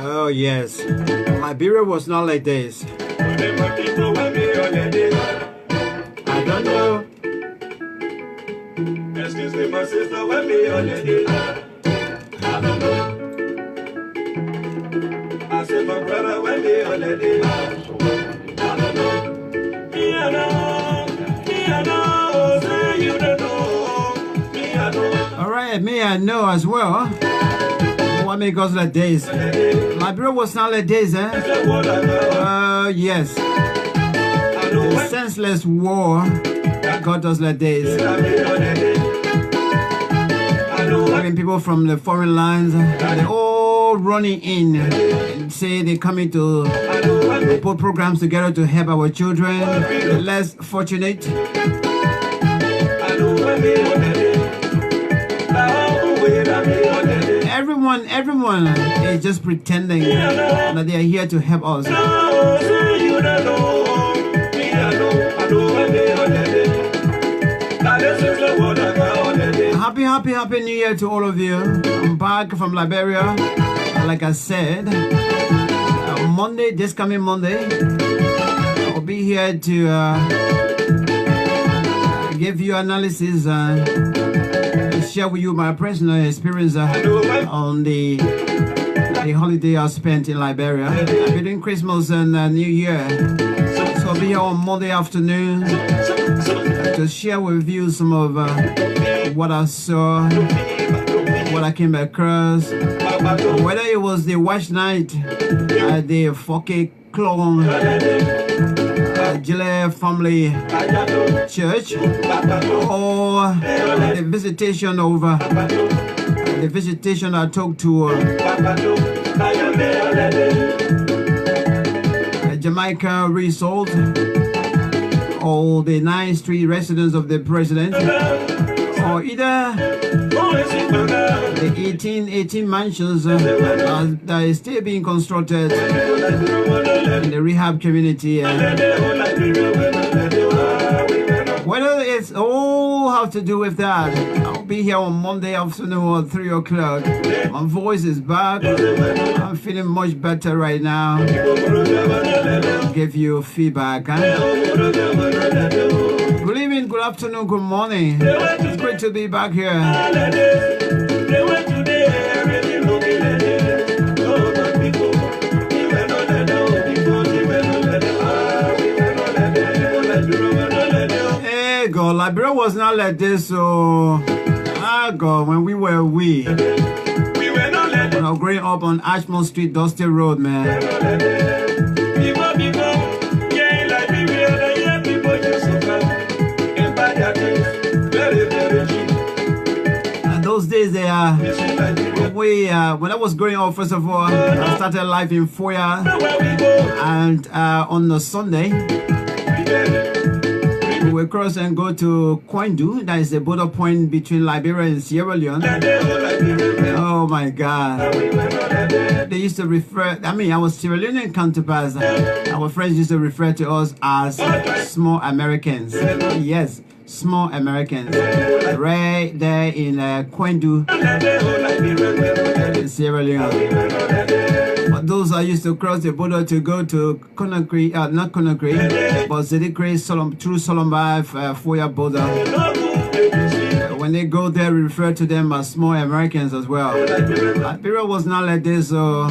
Oh yes, Liberia was not like this. I don't know. Excuse me, my sister, when me on the I don't know. I said my brother, when me on the I don't know. Me I know, say you don't know. Me I know. All right, me I know as well. What make us like this? Liberia was not like this, eh? Yes. The senseless war got us like this. I mean, people from the foreign lands, they're all running in and say they're coming to put programs together to help our children, the less fortunate. Everyone is just pretending that they are here to help us. Happy New Year to all of you. I'm back from Liberia. Like I said, Monday, this coming Monday, I'll be here to give you analysis and share with you my personal experience on the holiday I spent in Liberia between Christmas and New Year. So I'll be here on Monday afternoon to share with you some of what I saw, what I came across, whether it was the watch night at the Foke Clone Gile Family Church, or the visitation over the visitation I took to Jamaica Resort, or the 9th Street residence of the president, or either the 18 mansions that is still being constructed in the rehab community. Whether it's all have to do with that, I'll be here on Monday afternoon at 3 o'clock. My voice is back. I'm feeling much better right now. I'll give you feedback. Good evening, good afternoon, good morning. It's great to be back here. Hey God, Liberia was not like this, so God, when we were when I was growing up on Ashmore Street, Dusty Road, man. Those days they are when I was growing up, first of all, I started life in Foya, and on a Sunday we would cross and go to Kwandu, that is the border point between Liberia and Sierra Leone. Oh my God, they used to refer, I mean, our Sierra Leonean counterparts, our friends used to refer to us as small Americans. Yes, small Americans right there in Kwendu in Sierra Leone. But those are used to cross the border to go to Conakry, not Conakry, but Zedikri, through Solomba, Foya border. When they go there, we refer to them as small Americans as well. Liberia was not like this, so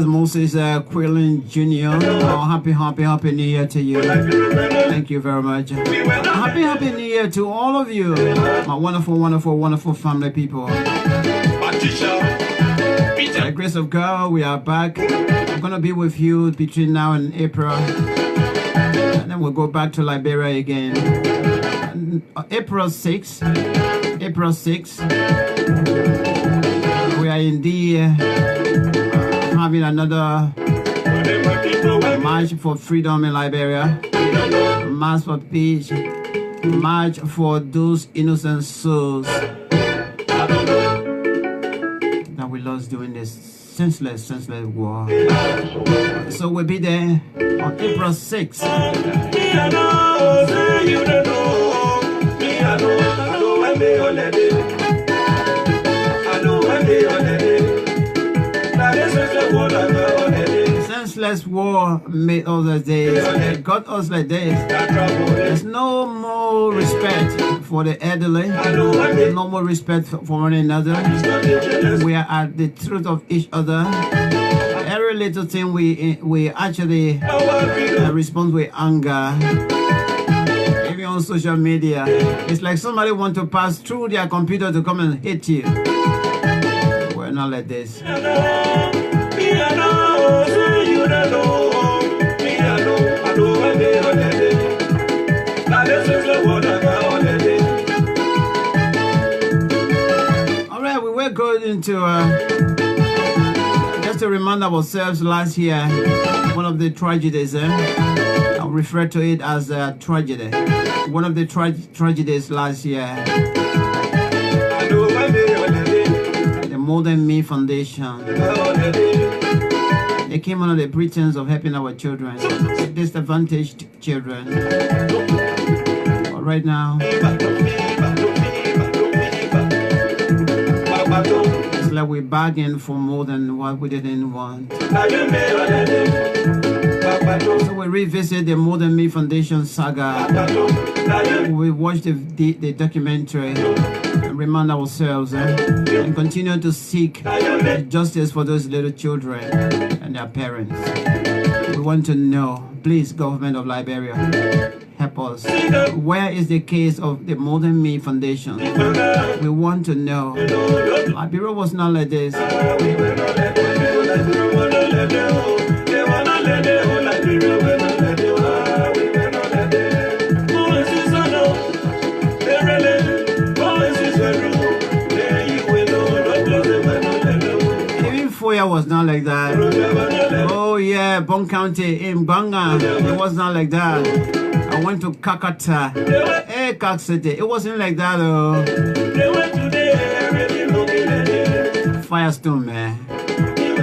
Moses Quillen Jr. Oh, happy New Year to you. Thank you very much. Happy New Year to all of you, my wonderful family people. By the grace of God, we are back. I'm going to be with you between now and April. And then we'll go back to Liberia again. April 6th. We are indeed having another March for Freedom in Liberia. March for Peace. March for those innocent souls that we lost during this senseless war. So we'll be there on April 6th. Senseless war made us like this. It got us like this. There's no more respect for the elderly. No more respect for one another. We are at the throat of each other. Every little thing we actually respond with anger. Even on social media, it's like somebody want to pass through their computer to come and hit you. We're not like this. Alright, we were going into just to remind ourselves last year, one of the tragedies, I'll refer to it as a tragedy. One of the tragedies last year, the More Than Me Foundation. They came under the pretense of helping our children, disadvantaged children. But right now, it's like we bargained for more than what we didn't want. So we revisit the More Than Me Foundation saga. We watch the documentary and remind ourselves and continue to seek justice for those little children and their parents. We want to know, please, government of Liberia, help us. Where is the case of the More Than Me Foundation? We want to know. Liberia was not like this. Even Foya was not like that. Oh yeah, Bon County in Banga, it was not like that. I went to Kakata, Kak City, it wasn't like that. Firestone, man.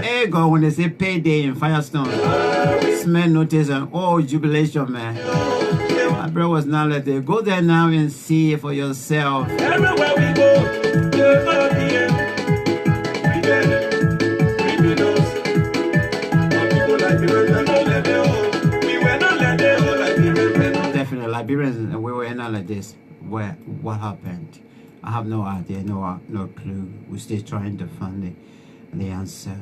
Hey, God, when they say payday in Firestone, smell notice and oh, jubilation, man. My brother was not like that. Go there now and see for yourself. Everywhere we go, definitely, Liberians, we were not like this. What happened? I have no idea, no clue. We're still trying to find the answer.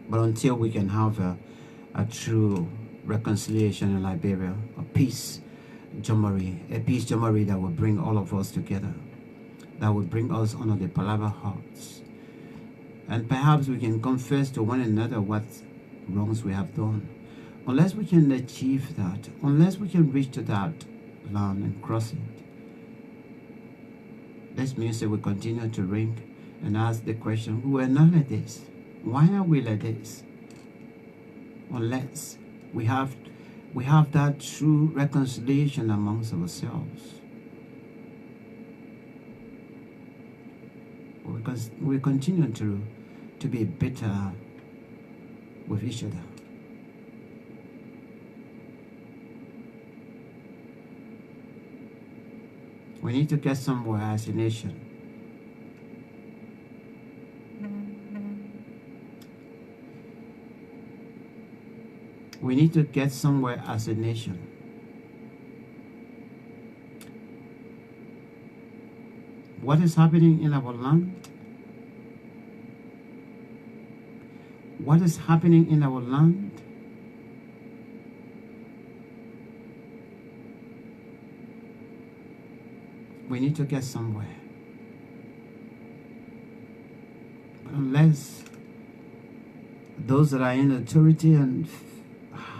But until we can have a true reconciliation in Liberia, a peace jamboree that will bring all of us together, that will bring us under the Palava hearts. And perhaps we can confess to one another what wrongs we have done. Unless we can achieve that, unless we can reach to that land and cross it, this music will continue to ring and ask the question, we are not like this. Why are we like this? Unless we have that true reconciliation amongst ourselves. we continue to be bitter with each other. We need to get somewhere as a nation. We need to get somewhere as a nation. What is happening in our land? What is happening in our land? We need to get somewhere. But unless those that are in authority and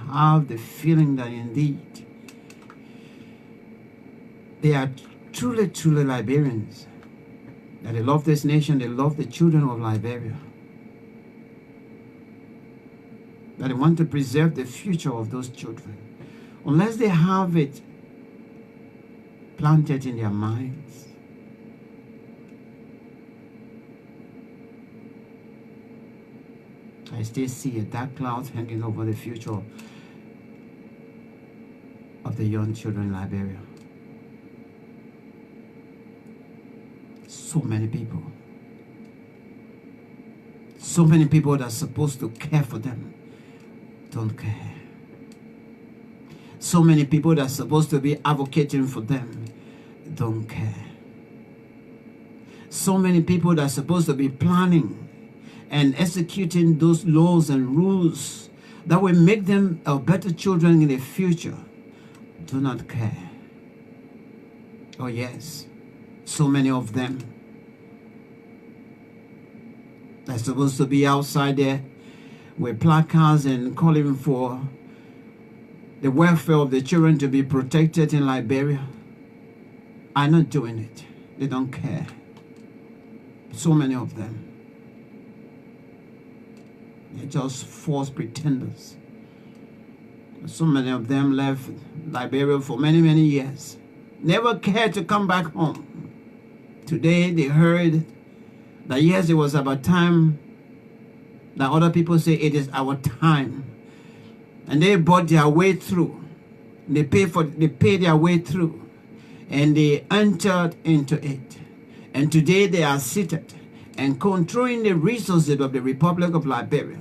have the feeling that indeed they are truly, truly Liberians, that they love this nation, they love the children of Liberia, that they want to preserve the future of those children, unless they have it planted in their minds, I still see a dark cloud hanging over the future of the young children in Liberia. So many people that are supposed to care for them don't care. So many people that are supposed to be advocating for them don't care. So many people that are supposed to be planning and executing those laws and rules that will make them a better children in the future do not care. Oh yes, so many of them are supposed to be outside there with placards and calling for the welfare of the children to be protected in Liberia are not doing it. They don't care. So many of them. They're just false pretenders. So many of them left Liberia for many, many years. Never cared to come back home. Today they heard that yes, it was about time, that other people say it is our time. And they bought their way through. They paid their way through. And they entered into it. And today they are seated and controlling the resources of the Republic of Liberia.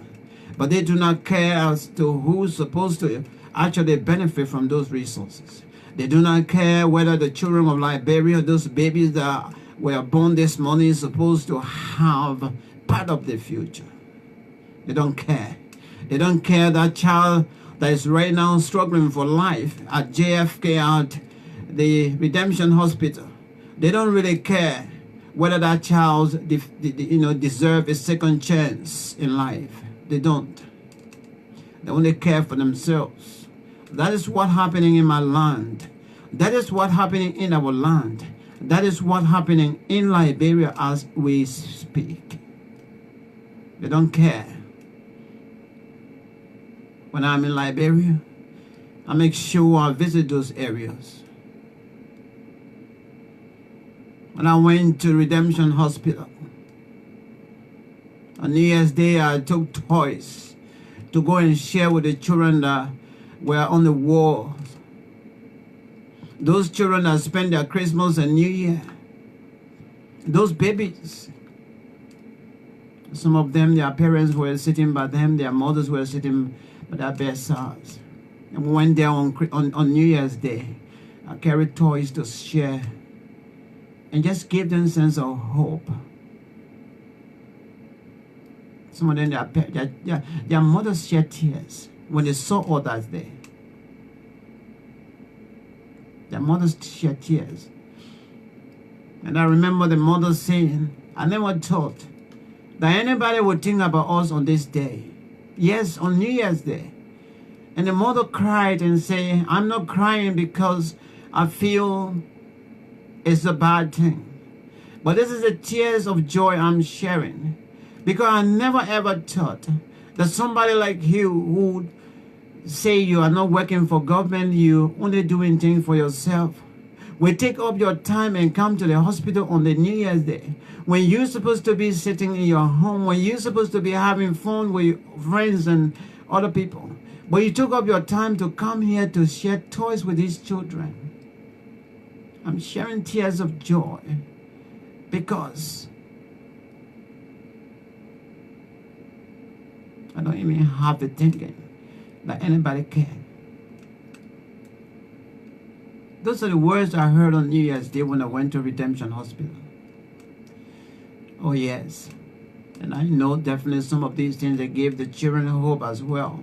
But they do not care as to who's supposed to actually benefit from those resources. They do not care whether the children of Liberia, those babies that were born this morning, is supposed to have part of the future. They don't care. They don't care that child that is right now struggling for life at JFK, at the Redemption Hospital. They don't really care whether that child deserves a second chance in life. They don't. They only care for themselves. That is what's happening in my land. That is what's happening in our land. That is what's happening in Liberia as we speak. They don't care. When I'm in Liberia, I make sure I visit those areas. When I went to Redemption Hospital, on New Year's Day, I took toys to go and share with the children that were on the walls. Those children that spent their Christmas and New Year. Those babies. Some of them, their parents were sitting by them, their mothers were sitting by their bedsides. And we went there on New Year's Day. I carried toys to share and just give them a sense of hope. Some of them, their mothers shed tears when they saw others there. Their mothers shed tears. And I remember the mother saying, I never thought that anybody would think about us on this day. Yes, on New Year's Day. And the mother cried and said, I'm not crying because I feel it's a bad thing. But this is the tears of joy I'm sharing. Because I never ever thought that somebody like you would say you are not working for government, you only doing things for yourself. We take up your time and come to the hospital on the New Year's Day when you're supposed to be sitting in your home, when you're supposed to be having fun with your friends and other people. But you took up your time to come here to share toys with these children. I'm sharing tears of joy because I don't even have the thinking that anybody can. Those are the words I heard on New Year's Day when I went to Redemption Hospital. Oh yes. And I know definitely some of these things that gave the children hope as well.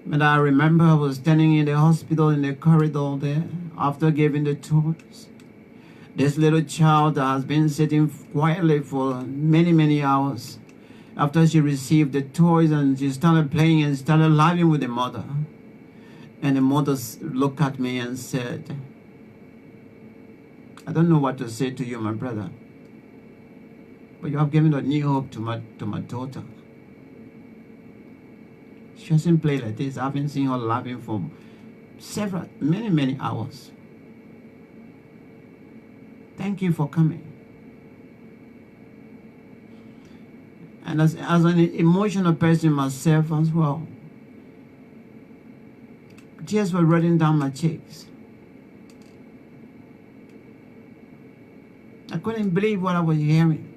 But I remember I was standing in the hospital in the corridor there after giving the toys. This little child that has been sitting quietly for many, many hours after she received the toys, and she started playing and started laughing with the mother. And the mother looked at me and said, I don't know what to say to you, my brother, but you have given a new hope to my daughter. She hasn't played like this. I haven't seen her laughing for many hours. Thank you for coming. And as an emotional person myself as well, tears were running down my cheeks. I couldn't believe what I was hearing.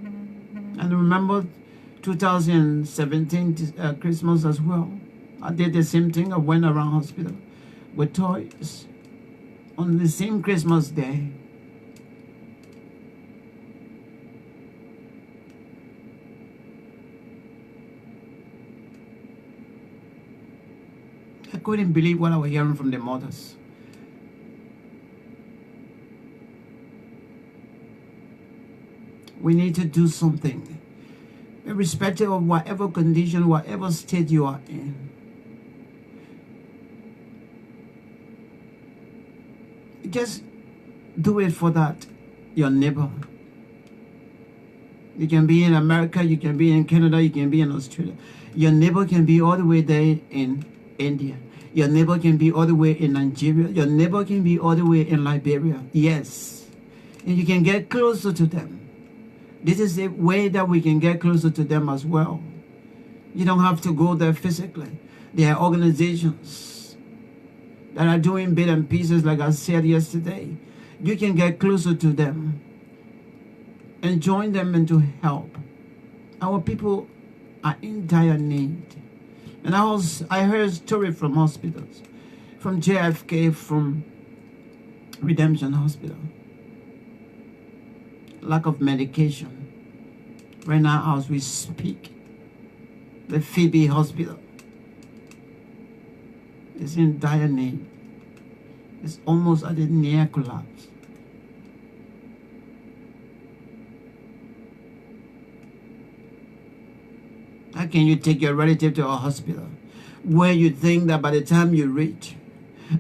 And I remember 2017 Christmas as well. I did the same thing. I went around hospital with toys on the same Christmas day. I couldn't believe what I was hearing from the mothers. We need to do something, irrespective of whatever condition, whatever state you are in. Just do it for that, your neighbor. You can be in America, you can be in Canada, you can be in Australia. Your neighbor can be all the way there in India. Your neighbor can be all the way in Nigeria. Your neighbor can be all the way in Liberia. Yes. And you can get closer to them. This is a way that we can get closer to them as well. You don't have to go there physically. There are organizations that are doing bits and pieces, like I said yesterday. You can get closer to them and join them and to help. Our people are in dire need. And I heard a story from hospitals, from JFK, from Redemption Hospital. Lack of medication. Right now, as we speak, the Phoebe Hospital is in dire need. It's almost at a near collapse. How can you take your relative to a hospital where you think that by the time you reach,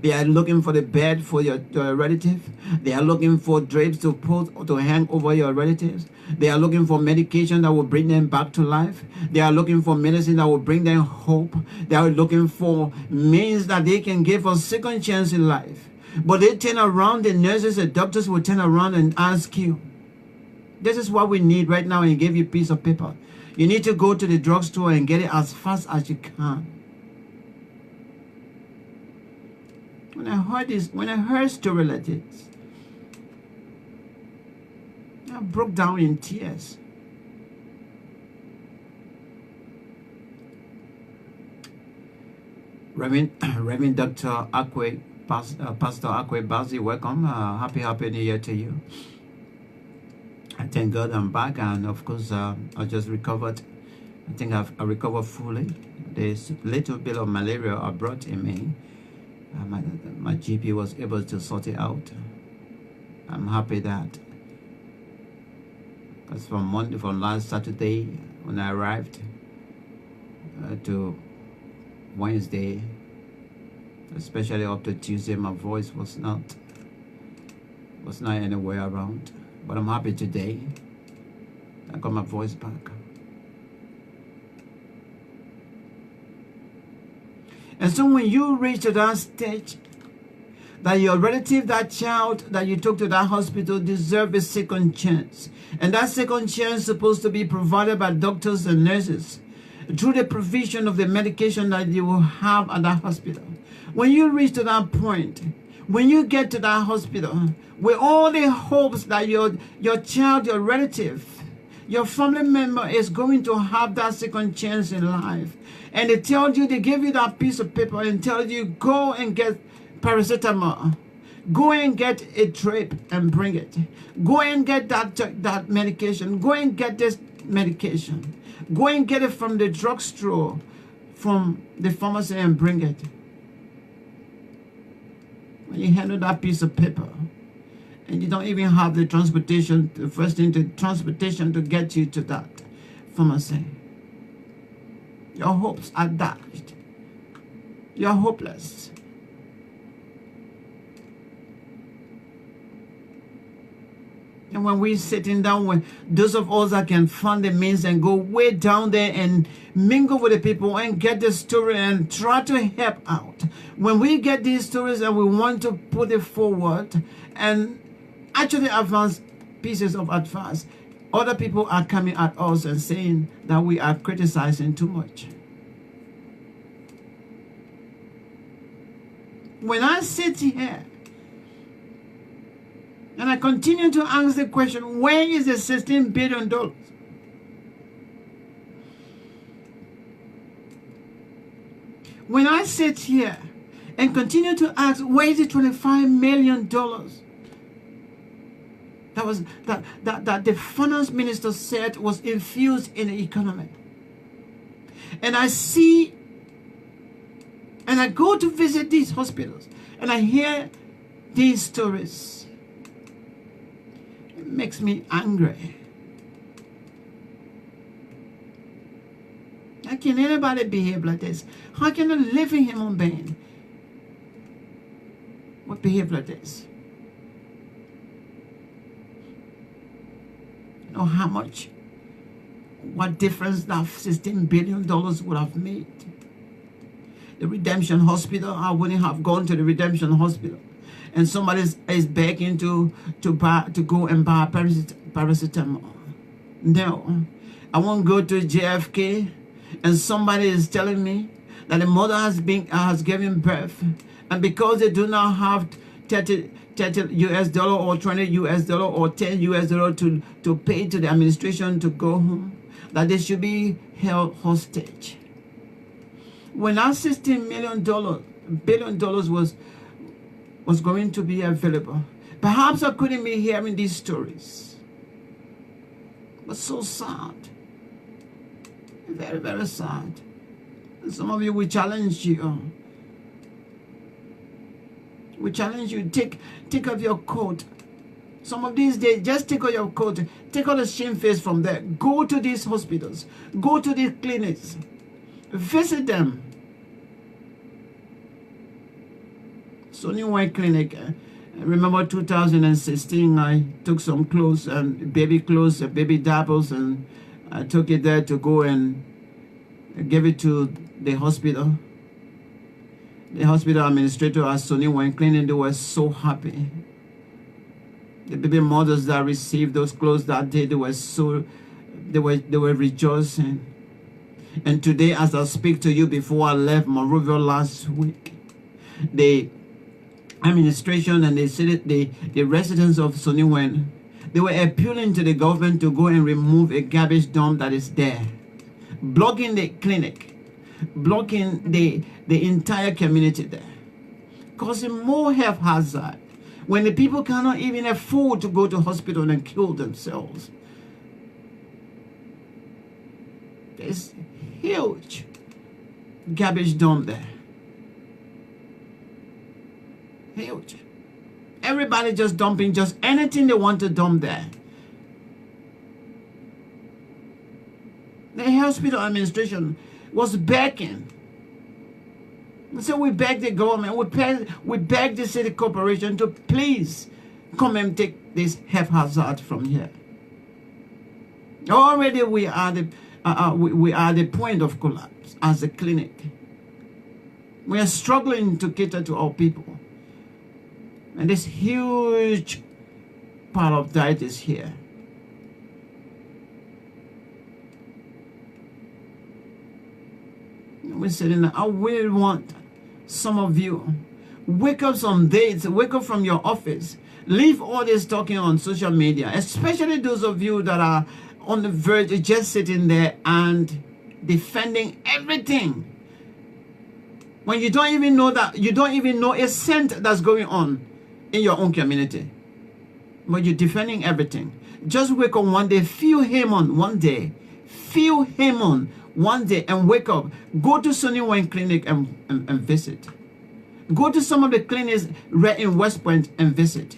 they are looking for the bed for your relative. They are looking for drapes to put or to hang over your relatives. They are looking for medication that will bring them back to life. They are looking for medicine that will bring them hope. They are looking for means that they can give a second chance in life. But they turn around, the nurses, the doctors will turn around and ask you, this is what we need right now, and give you a piece of paper. You need to go to the drugstore and get it as fast as you can. When I heard story like this, I broke down in tears. Reverend Dr. Akwe, Pastor Akwe Bazi, welcome. Happy New Year to you. I thank God I'm back, and of course I just recovered. I think I recovered fully. There's a little bit of malaria I brought in me. My GP was able to sort it out. I'm happy that, because from last Saturday when I arrived to Wednesday, especially up to Tuesday, my voice was not anywhere around. But I'm happy today. I got my voice back. And so when you reach to that stage, that your relative, that child that you took to that hospital, deserve a second chance. And that second chance is supposed to be provided by doctors and nurses through the provision of the medication that you will have at that hospital. When you reach to that point, when you get to that hospital, with all the hopes that your child, your relative, your family member is going to have that second chance in life, and they tell you, they give you that piece of paper and tell you, go and get paracetamol, go and get a drip and bring it, go and get that medication, go and get this medication, go and get it from the drugstore, from the pharmacy, and bring it. When you handle that piece of paper and you don't even have the transportation, the first thing, the transportation to get you to that pharmacy, your hopes are dashed. You're hopeless. And when we're sitting down, when those of us that can fund the means and go way down there and mingle with the people and get the story and try to help out, when we get these stories and we want to put it forward and actually advance pieces of advice, other people are coming at us and saying that we are criticizing too much. When I sit here and I continue to ask the question, where is the $16 billion? When I sit here and continue to ask, where is the $25 million that the finance minister said was infused in the economy? And I see, and I go to visit these hospitals, and I hear these stories. It makes me angry. How can anybody behave like this? How can a living human being would behave like this? You know how much, what difference that $16 billion would have made? The Redemption Hospital, I wouldn't have gone to the Redemption Hospital and somebody is begging to go and buy paracetamol. No, I won't go to JFK and somebody is telling me that the mother has given birth, and because they do not have $30 US or $20 US or $10 US to pay to the administration to go home, that they should be held hostage. When that $16 billion was going to be available, perhaps I couldn't be hearing these stories. But so sad. Very, very sad. Some of you, we challenge you. We challenge you. Take off your coat. Some of these days, just take off your coat. Take out the shame face from there. Go to these hospitals. Go to these clinics. Visit them. Sonny White Clinic. Remember 2016, I took some clothes and baby diapers, and I took it there to go and give it to the hospital. The hospital administrator at Sonny White Clinic, they were so happy. The baby mothers that received those clothes that day, they were rejoicing. And today, as I speak to you, before I left Monrovia last week, the administration and the residents of Sonny White, they were appealing to the government to go and remove a garbage dump that is there, blocking the clinic, blocking the entire community there, causing more health hazard when the people cannot even afford to go to hospital and kill themselves. There's huge garbage dump there. Huge. Everybody just dumping just anything they want to dump there. The hospital administration was begging. So we begged the government, we begged the city corporation to please come and take this health hazard from here. Already we are the point of collapse as a clinic. We are struggling to cater to our people. And this huge pile of dirt is here. We're sitting there. I really want some of you, wake up some days, wake up from your office, leave all this talking on social media, especially those of you that are on the verge of just sitting there and defending everything when you don't even know that, you don't even know a cent that's going on in your own community, but you're defending everything. Just wake up one day, feel him on one day, feel him on one day, and wake up. Go to Sonny Wayne Clinic and visit. Go to some of the clinics right in West Point and visit.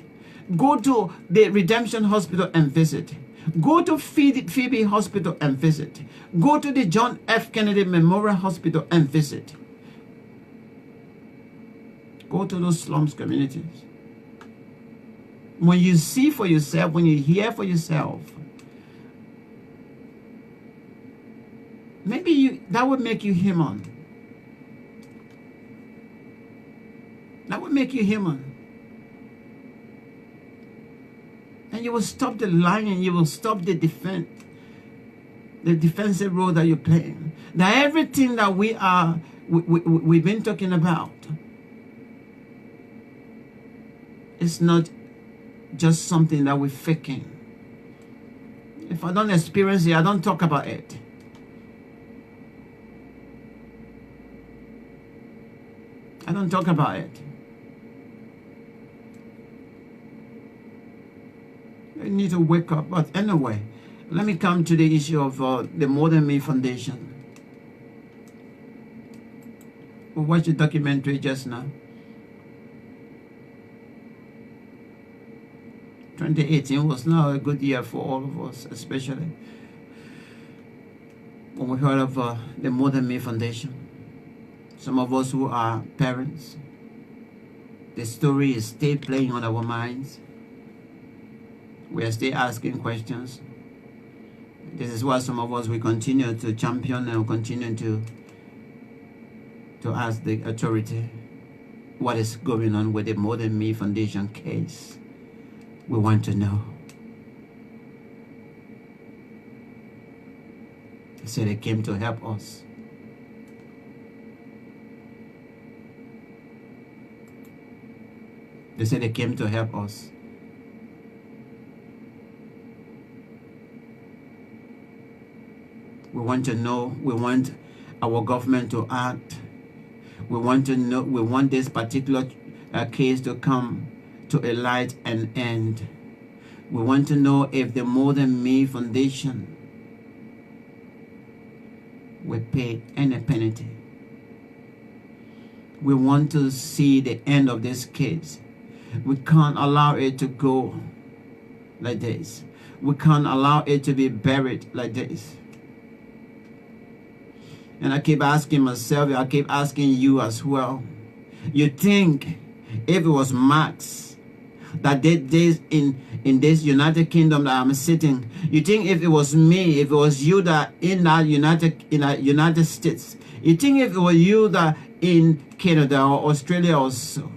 Go to the Redemption Hospital and visit. Go to Phoebe Hospital and visit. Go to the John F. Kennedy Memorial Hospital and visit. Go to those slums communities. When you see for yourself, when you hear for yourself, maybe that would make you human. That would make you human. And you will stop the lying, you will stop the defensive role that you're playing. That everything that we've been talking about, it's not just something that we're faking. If I don't experience it, I don't talk about it. I don't talk about it. You need to wake up. But anyway, let me come to the issue of the More Than Me Foundation. We watched the documentary just now. 2018 was now a good year for all of us, especially when we heard of the More Than Me Foundation. Some of us who are parents, the story is still playing on our minds. We are still asking questions. This is why some of us, we continue to champion and continue to ask the authority what is going on with the More Than Me Foundation case. We want to know. They said they came to help us. They said they came to help us. We want to know. We want our government to act. We want to know. We want this particular case to come to a light and end. We want to know if the More Than Me Foundation will pay any penalty. We want to see the end of this case. We can't allow it to go like this. We can't allow it to be buried like this. And I keep asking myself, I keep asking you as well. You think if it was Max that did this in this United Kingdom that I'm sitting, you think if it was me, if it was you that in that United States, you think if it was you that in Canada or Australia or so,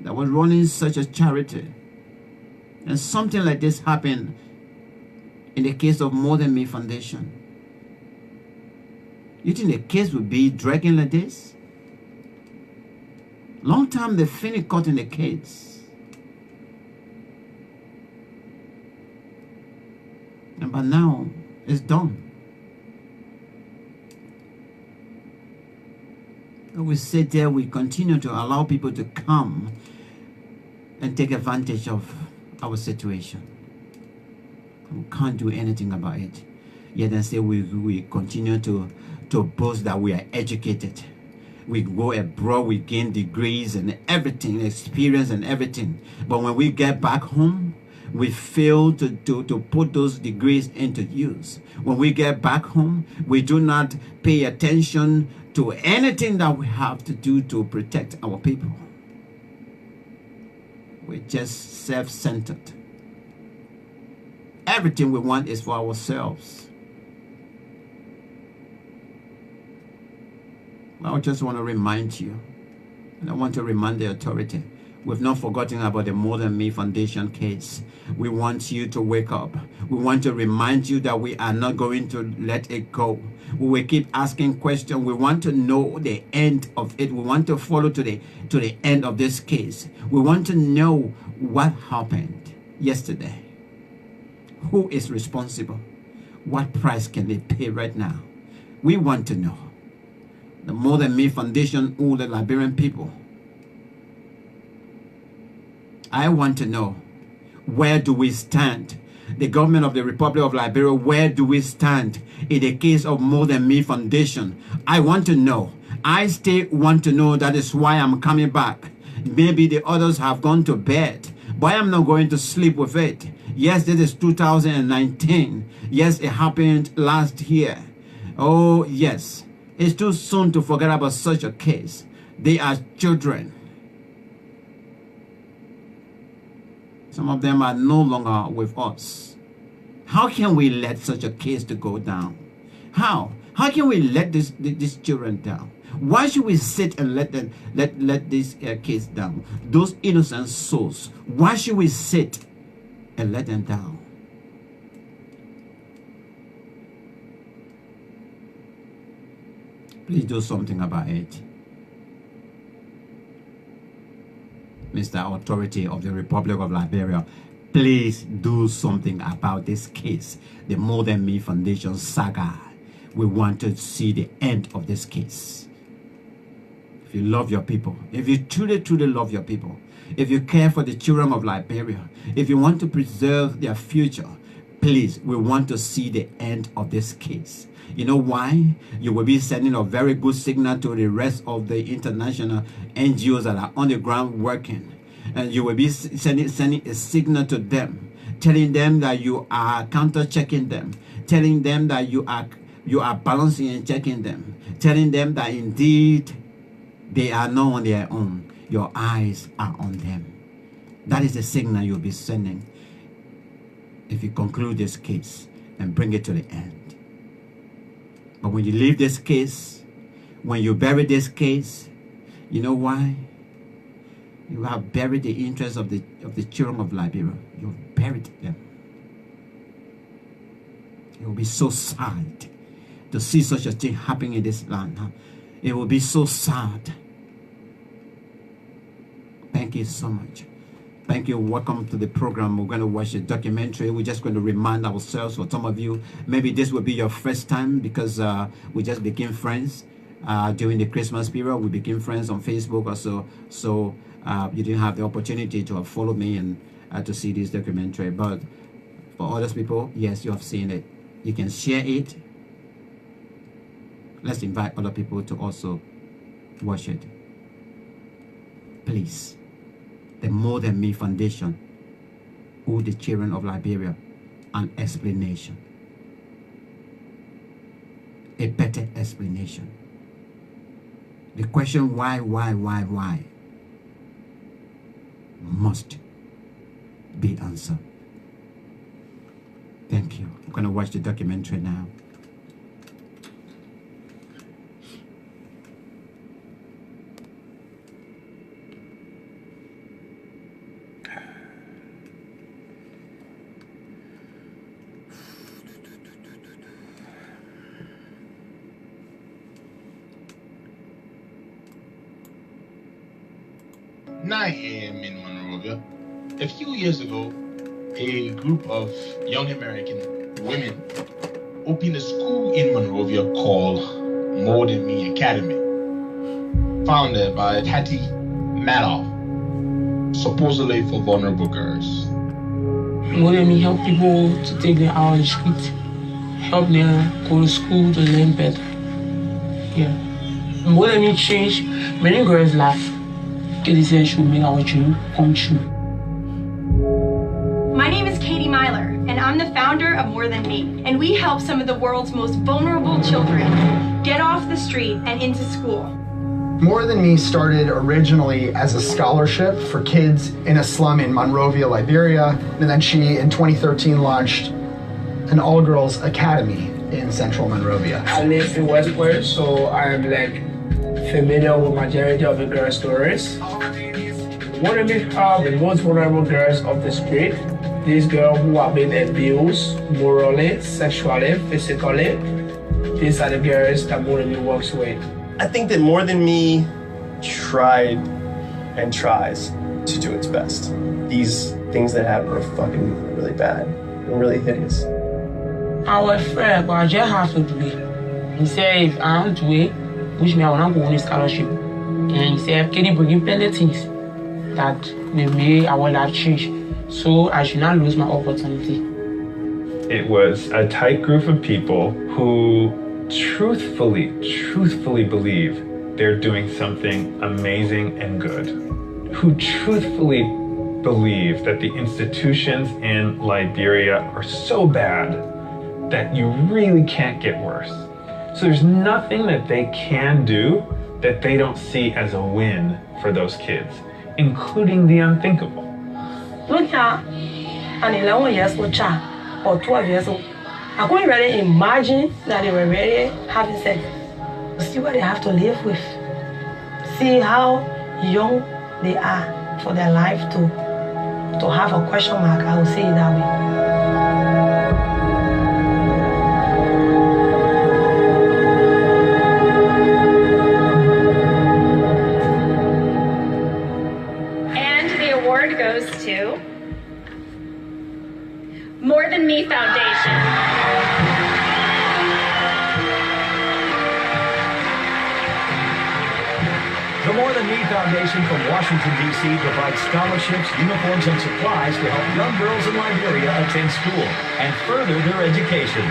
that was running such a charity, and something like this happened in the case of More Than Me Foundation, you think the case would be dragging like this? Long time they finished cutting the case. But now it's done. We sit there, we continue to allow people to come and take advantage of our situation. We can't do anything about it. Yet and say we continue to boast that we are educated. We go abroad, we gain degrees and everything, experience and everything. But when we get back home, we fail to put those degrees into use. When we get back home, we do not pay attention to anything that we have to do to protect our people. We're just self-centered. Everything we want is for ourselves. I just want to remind you, and I want to remind the authority, We've not forgotten about the More Than Me Foundation case. We want you to wake up. We want to remind you that we are not going to let it go. We will keep asking questions. We want to know the end of it. We want to follow to the end of this case. We want to know what happened yesterday. Who is responsible? What price can they pay right now? We want to know. The More Than Me Foundation, all the Liberian people. I want to know, where do we stand? The government of the Republic of Liberia, where do we stand in the case of More Than Me Foundation? I want to know. I still want to know. That is why I'm coming back. Maybe the others have gone to bed, but I'm not going to sleep with it. Yes, this is 2019. Yes, it happened last year. Oh, yes. It's too soon to forget about such a case. They are children. Some of them are no longer with us. How can we let such a case to go down? How? How can we let these children down? Why should we sit and let this case down? Those innocent souls. Why should we sit and let them down? Please do something about it. Mr. Authority of the Republic of Liberia, please do something about this case. The More Than Me Foundation saga. We want to see the end of this case. If you love your people, if you truly, truly love your people, if you care for the children of Liberia, if you want to preserve their future, please, we want to see the end of this case. You know why? You will be sending a very good signal to the rest of the international NGOs that are on the ground working. And you will be sending a signal to them, telling them that you are counter-checking them, telling them that you are balancing and checking them, telling them that indeed they are not on their own. Your eyes are on them. That is the signal you'll be sending if you conclude this case and bring it to the end. But when you leave this case, when you bury this case, you know why? You have buried the interests of the children of Liberia. You've buried them. It will be so sad to see such a thing happening in this land. It will be so sad. Thank you so much. Thank you. Welcome to the program. We're going to watch a documentary. We're just going to remind ourselves, for some of you, maybe this will be your first time because we just became friends during the Christmas period. We became friends on Facebook or so. So you didn't have the opportunity to follow me and to see this documentary. But for other people, yes, you have seen it. You can share it. Let's invite other people to also watch it. Please. The More Than Me Foundation, who the children of Liberia, an explanation. A better explanation. The question why must be answered. Thank you. I'm going to watch the documentary now. .9 a.m. in Monrovia. A few years ago, a group of young American women opened a school in Monrovia called More Than Me Academy, founded by Hattie Madoff, supposedly for vulnerable girls. More Than Me help people to take them out on the street, help them go to school to learn better. Yeah. More Than Me change many girls' life. They say should make our dream come true. My name is Katie Myler, and I'm the founder of More Than Me. And we help some of the world's most vulnerable children get off the street and into school. More Than Me started originally as a scholarship for kids in a slum in Monrovia, Liberia. And then she, in 2013, launched an all-girls academy in central Monrovia. I live in Westport, so I'm familiar with majority of the girl stories. More than me help the most vulnerable girls of the street. These girls who have been abused morally, sexually, physically. These are the girls that More Than Me works with. I think that More Than Me tried and tries to do its best. These things that happen are fucking really bad and really hideous. I was afraid, but I just have to do it. He said if I don't do it, which means I will not go on a scholarship. And he said, can you bring in plenty things that will make our life change? So I should not lose my opportunity. It was a tight group of people who truthfully believe they're doing something amazing and good. Who truthfully believe that the institutions in Liberia are so bad that you really can't get worse. So there's nothing that they can do that they don't see as a win for those kids, including the unthinkable. Look here, an 11 years old child or 12 years old. I couldn't really imagine that they were really having sex. See what they have to live with. See how young they are for their life to have a question mark, I will say it that way. Goes to More Than Me Foundation. The More Than Me Foundation from Washington, D.C. provides scholarships, uniforms, and supplies to help young girls in Liberia attend school and further their education.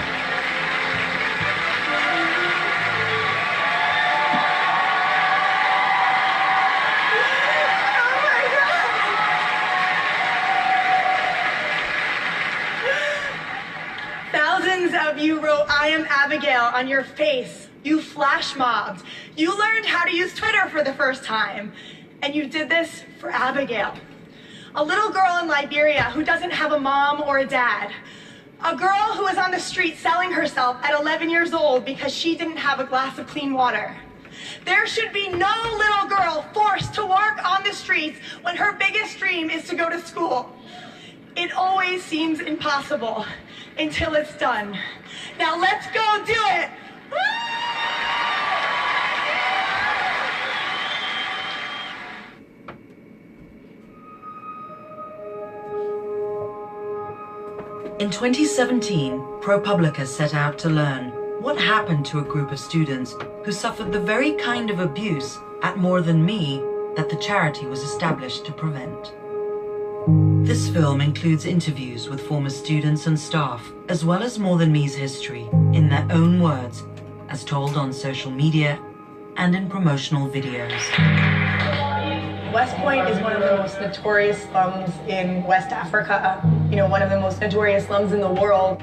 Of you wrote "I am Abigail" on your face. You flash mobbed. You learned how to use Twitter for the first time. And you did this for Abigail. A little girl in Liberia who doesn't have a mom or a dad. A girl who was on the street selling herself at 11 years old because she didn't have a glass of clean water. There should be no little girl forced to work on the streets when her biggest dream is to go to school. It always seems impossible until it's done. Now let's go do it! In 2017, ProPublica set out to learn what happened to a group of students who suffered the very kind of abuse at More Than Me that the charity was established to prevent. This film includes interviews with former students and staff, as well as More Than Me's history, in their own words, as told on social media and in promotional videos. West Point is one of the most notorious slums in West Africa. You know, one of the most notorious slums in the world.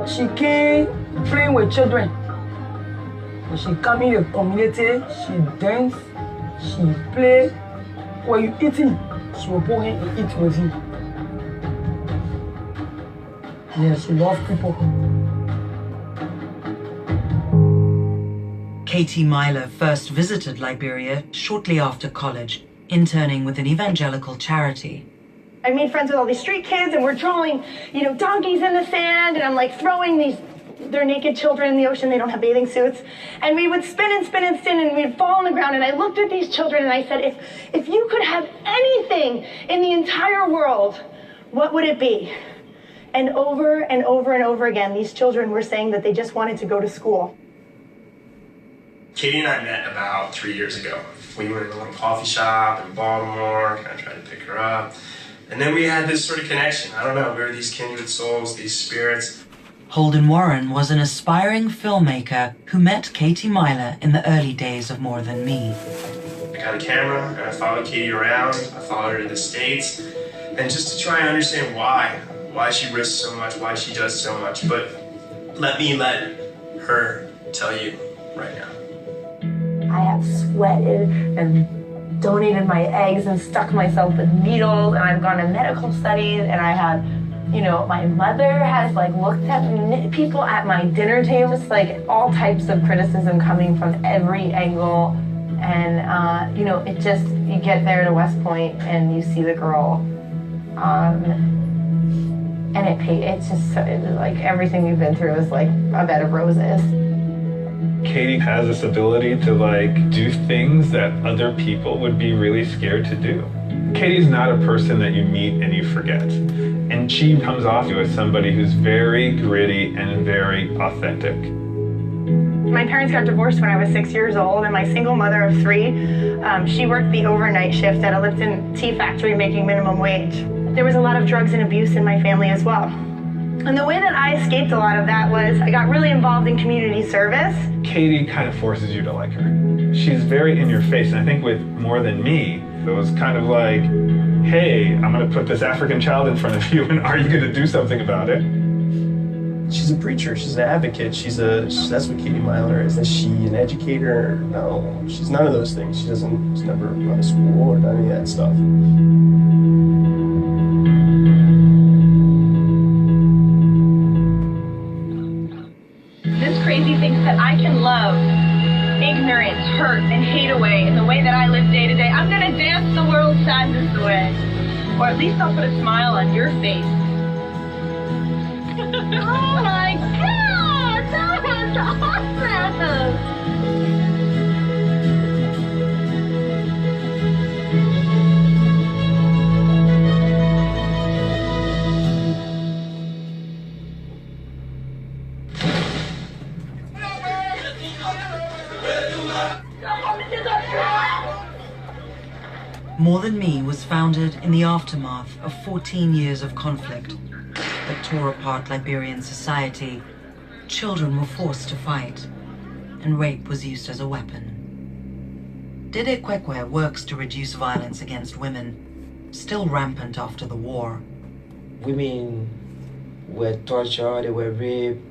She came playing with children. When she come in the community, she dance, she play. When you eating, she will go in and eat with you. Yeah, she loves people. Katie Myler first visited Liberia shortly after college, interning with an evangelical charity. I made friends with all these street kids, and we're drawing, you know, donkeys in the sand, and I'm like throwing their naked children in the ocean. They don't have bathing suits. And we would spin and spin and spin, and we'd fall on the ground. And I looked at these children and I said, if you could have anything in the entire world, what would it be? And over and over and over again, these children were saying that they just wanted to go to school. Katie and I met about 3 years ago. We were in a little coffee shop in Baltimore, kind of tried to pick her up. And then we had this sort of connection. I don't know, we were these kindred souls, these spirits. Holden Warren was an aspiring filmmaker who met Katie Myler in the early days of More Than Me. I got a camera, and I followed Katie around. I followed her to the States. And just to try and understand why she risks so much, why she does so much. But let me let her tell you right now. I have sweated and donated my eggs and stuck myself with needles, and I've gone to medical studies, and I have, you know, my mother has like looked at people at my dinner tables, like all types of criticism coming from every angle. And, you know, it just, you get there to West Point and you see the girl. And it's just like everything we've been through is like a bed of roses. Katie has this ability to like do things that other people would be really scared to do. Katie's not a person that you meet and you forget. And she comes off you as somebody who's very gritty and very authentic. My parents got divorced when I was 6 years old, and my single mother of 3, she worked the overnight shift at a Lipton tea factory making minimum wage. There was a lot of drugs and abuse in my family as well. And the way that I escaped a lot of that was I got really involved in community service. Katie kind of forces you to like her. She's very in your face, and I think with More Than Me, it was kind of like, hey, I'm gonna put this African child in front of you, and are you gonna do something about it? She's a preacher, she's an advocate, that's what Katie Myler is. Is she an educator? No, she's none of those things. She's never run a school or done any of that stuff. This crazy thinks that I can love ignorance, hurt, and hate away in the way that I live day to day. I'm gonna dance the world's sadness away. Or at least I'll put a smile on your face. Oh my God! That was awesome! More Than Me was founded in the aftermath of 14 years of conflict that tore apart Liberian society. Children were forced to fight, and rape was used as a weapon. Dede Kwekwe works to reduce violence against women, still rampant after the war. Women were tortured, they were raped,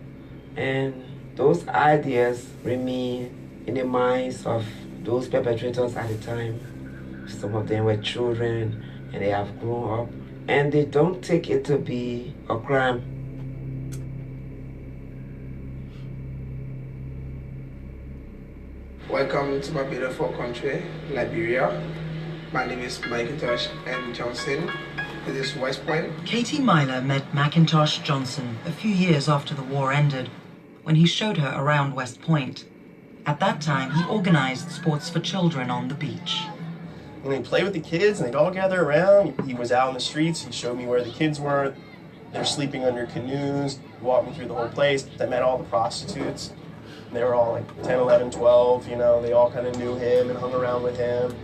and those ideas remain in the minds of those perpetrators at the time. Some of them were children, and they have grown up, and they don't take it to be a crime. Welcome to my beautiful country, Liberia. My name is Macintosh M. Johnson. This is West Point. Katie Myler met Macintosh Johnson a few years after the war ended, when he showed her around West Point. At that time, he organized sports for children on the beach. And he'd play with the kids, and they'd all gather around. He was out in the streets. He showed me where the kids were. They're sleeping under canoes. He walked me through the whole place. I met all the prostitutes. And they were all like 10, 11, 12, you know. They all kind of knew him and hung around with him.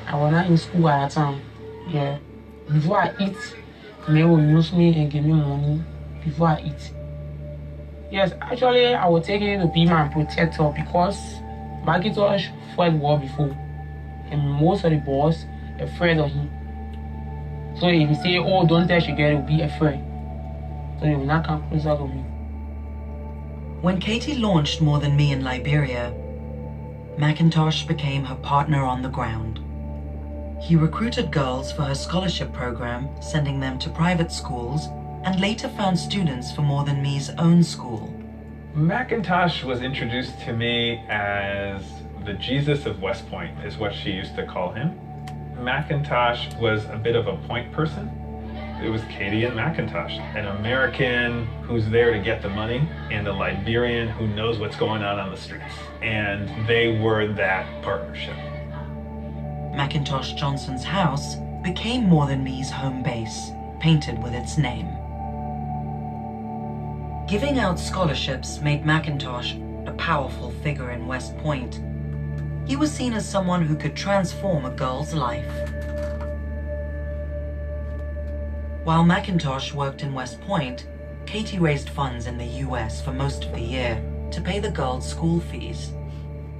I was not in school at that time. Yeah. Before I eat, they will use me and give me money before I eat. Yes, actually, I was taking him to be my protector because Macintosh fought war before. And most of the boys are afraid of him. So if you say, oh, don't touch your girl, they will be afraid. So they will not come closer to me. When Katie launched More Than Me in Liberia, Macintosh became her partner on the ground. He recruited girls for her scholarship program, sending them to private schools, and later found students for More Than Me's own school. Macintosh was introduced to me as the Jesus of West Point, is what she used to call him. Macintosh was a bit of a point person. It was Katie and Macintosh, an American who's there to get the money, and a Liberian who knows what's going on the streets. And they were that partnership. Macintosh Johnson's house became More Than Me's home base, painted with its name. Giving out scholarships made Macintosh a powerful figure in West Point. He was seen as someone who could transform a girl's life. While Macintosh worked in West Point, Katie raised funds in the US for most of the year to pay the girls' school fees.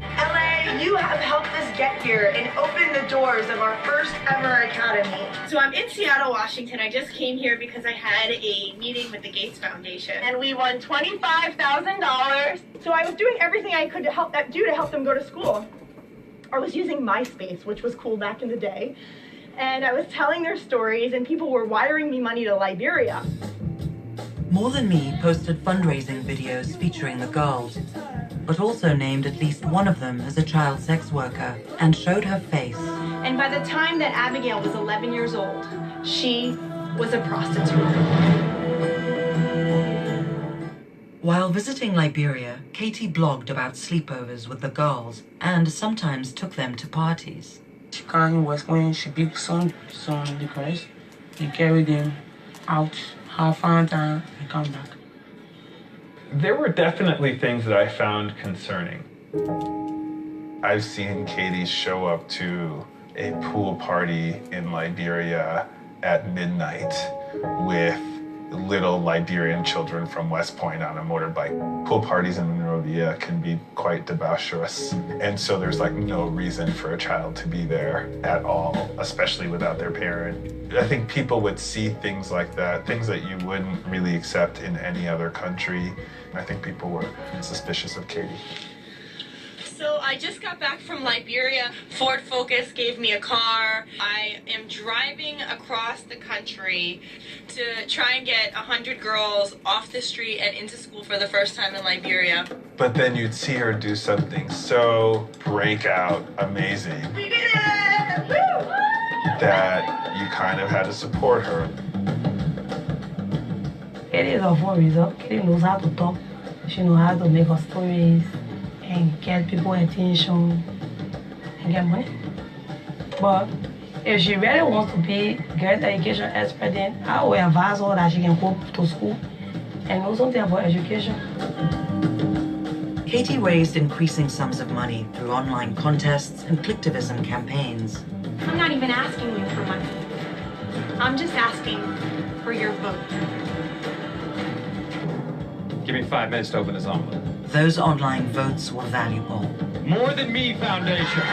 LA, You have helped us get here and open the doors of our first ever academy. So I'm in Seattle, Washington. I just came here because I had a meeting with the Gates Foundation. And we won $25,000. So I was doing everything I could to help them go to school. I was using MySpace, which was cool back in the day. And I was telling their stories, and people were wiring me money to Liberia. More Than Me posted fundraising videos featuring the girls, but also named at least one of them as a child sex worker and showed her face. And by the time that Abigail was 11 years old, she was a prostitute. While visiting Liberia, Katie blogged about sleepovers with the girls and sometimes took them to parties. She can was when she picked some liquors and carry them out, have fun time, and come back. There were definitely things that I found concerning. I've seen Katie show up to a pool party in Liberia at midnight with little Liberian children from West Point on a motorbike. Pool parties in Monrovia can be quite debaucherous, and so there's like no reason for a child to be there at all, especially without their parent. I think people would see things like that, things that you wouldn't really accept in any other country. I think people were suspicious of Katie. So I just got back from Liberia. Ford Focus gave me a car. I am driving across the country to try and get 100 girls off the street and into school for the first time in Liberia. But then you'd see her do something so breakout, amazing, We did it! Woo! that you kind of had to support her. Katie is a voice. Katie knows how to talk. She knows how to make her stories and get people attention and get money. But if she really wants to be get education expert, then I will advise her that she can go to school and know something about education. Katie raised increasing sums of money through online contests and clicktivism campaigns. I'm not even asking you for money. I'm just asking for your vote. Give me 5 minutes to open this envelope. Those online votes were valuable. More Than Me Foundation.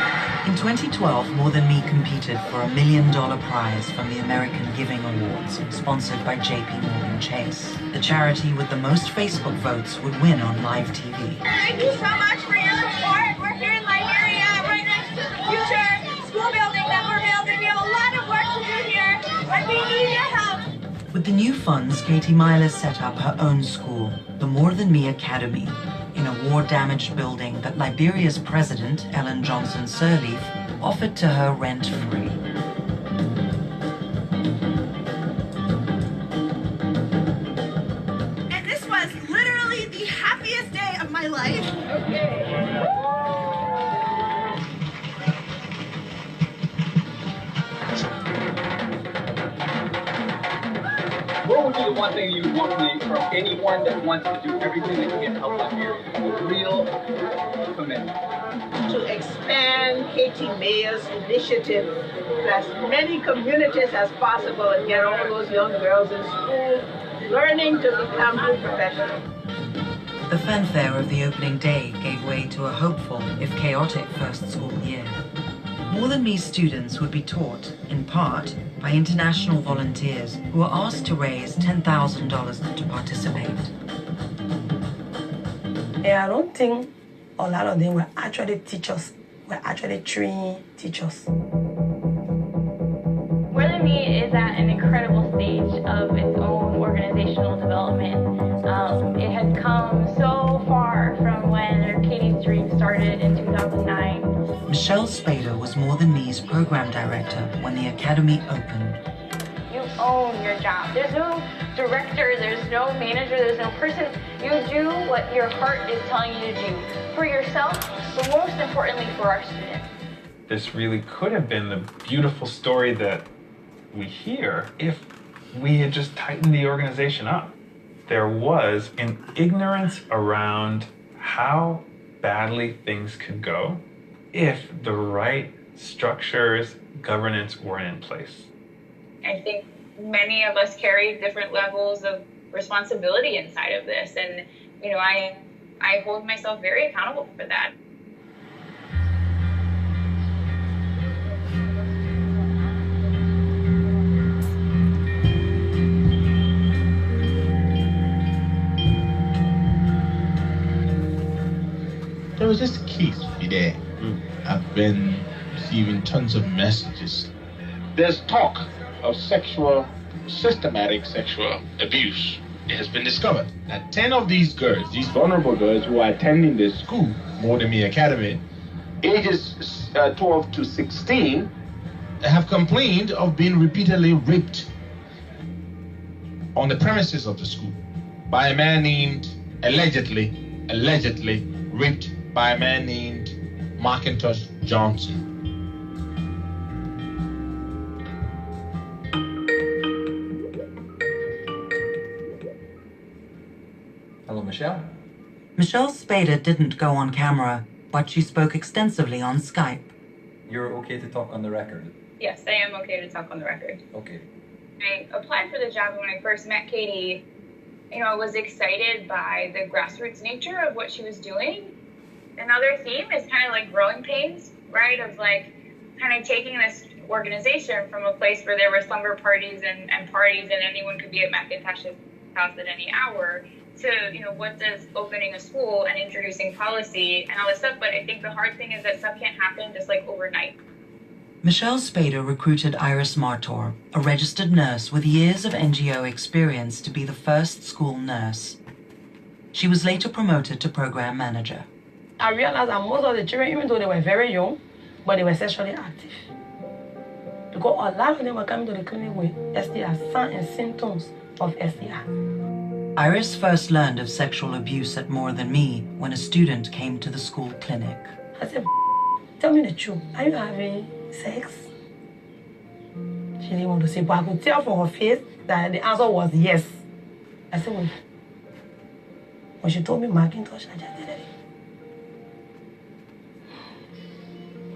In 2012, More Than Me competed for $1 million prize from the American Giving Awards, sponsored by JP Morgan Chase. The charity with the most Facebook votes would win on live TV. Thank you so much for your support. We're here in Liberia, right next to the future school building that we're building. We have a lot of work to do here, and we need your help. With the new funds, Katie Myler set up her own school, the More Than Me Academy, in a war-damaged building that Liberia's president, Ellen Johnson Sirleaf, offered to her rent-free. And this was literally the happiest day of my life. Okay. What would be the one thing you want from anyone that wants to do everything they can to help Liberia? A real commitment. To expand Katie Mayer's initiative to as many communities as possible and get all those young girls in school learning to become good professionals. The fanfare of the opening day gave way to a hopeful, if chaotic, first school year. More Than Me students would be taught, in part, by international volunteers who were asked to raise $10,000 to participate. And I don't think a lot of them were actually teachers, were actually trained teachers. More Than Me is at an incredible stage of its own organizational development. It has come so far from when Katie's Dream started in 2009. Michelle Spader was More Than Me's program director when the academy opened. You own your job. There's no director, there's no manager, there's no person. You do what your heart is telling you to do for yourself, but most importantly for our students. This really could have been the beautiful story that we hear if we had just tightened the organization up. There was an ignorance around how badly things could go if the right structures, governance weren't in place. I think many of us carry different levels of responsibility inside of this, and I hold myself very accountable for that. was just a case there. I've been receiving tons of messages. There's talk of systematic sexual abuse. It has been discovered that 10 of these girls, these vulnerable girls who are attending this school, More Than Me Academy, ages 12 to 16, have complained of being repeatedly raped on the premises of the school by a man named, allegedly raped by a man named Macintosh Johnson. Hello, Michelle. Michelle Spader didn't go on camera, but she spoke extensively on Skype. You're okay to talk on the record? Yes, I am okay to talk on the record. Okay. I applied for the job, and when I first met Katie, I was excited by the grassroots nature of what she was doing. Another theme is kind of like growing pains, right? Of like kind of taking this organization from a place where there were slumber parties and parties and anyone could be at Macintosh's house at any hour to, what does opening a school and introducing policy and all this stuff. But I think the hard thing is that stuff can't happen just like overnight. Michelle Spader recruited Iris Martor, a registered nurse with years of NGO experience, to be the first school nurse. She was later promoted to program manager. I realized that most of the children, even though they were very young, but they were sexually active. Because a lot of them were coming to the clinic with STI, signs and symptoms of STI. Iris first learned of sexual abuse at More Than Me when a student came to the school clinic. I said, tell me the truth, are you having sex? She didn't want to say, but I could tell from her face that the answer was yes. I said, well, when she told me Macintosh, I just did it.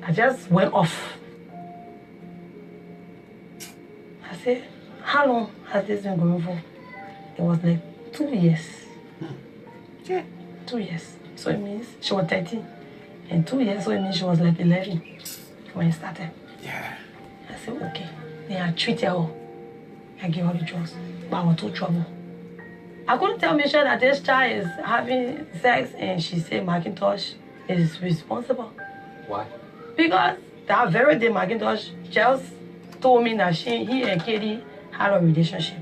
I just went off. I said, how long has this been going for? It was like 2 years. Yeah. 2 years. So it means she was 13. And 2 years, so it means she was like 11 when it started. Yeah. I said, okay. Then I treated her. I gave her the drugs. But I was too trouble. I couldn't tell Michelle that this child is having sex and she said Macintosh is responsible. Why? Because that very day Macintosh just told me that he and Katie had a relationship.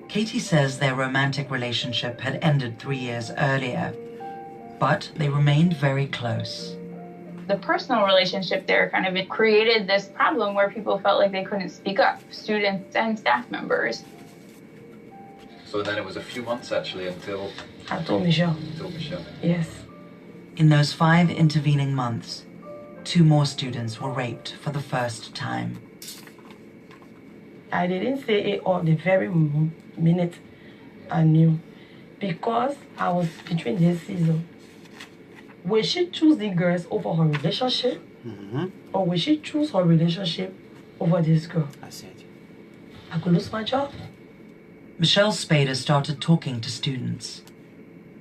Katie says their romantic relationship had ended 3 years earlier, but they remained very close. The personal relationship there kind of created this problem where people felt like they couldn't speak up, students and staff members. So then it was a few months actually until... I told Michelle. Until Michelle. Yes. In those 5 intervening months, 2 more students were raped for the first time. I didn't say it all the very minute I knew, because I was between this season. Will she choose the girls over her relationship? Or will she choose her relationship over this girl? I said. I could lose my job. Michelle Spader started talking to students.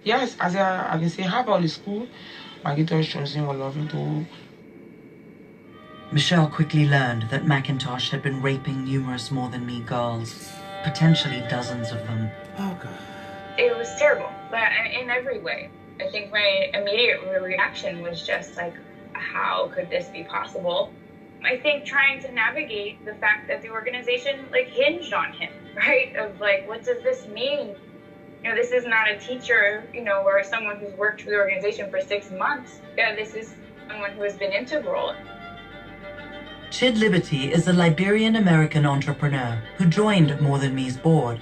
Yes, as I've been saying, how about the school? Macintosh children were loving to. Michelle quickly learned that Macintosh had been raping numerous More Than Me girls, potentially dozens of them. Oh, God. It was terrible, but in every way. I think my immediate reaction was just like, how could this be possible? I think trying to navigate the fact that the organization hinged on him, right? Of what does this mean? This is not a teacher, or someone who's worked for the organization for 6 months. Yeah, this is someone who has been integral. Chid Liberty is a Liberian-American entrepreneur who joined More Than Me's board.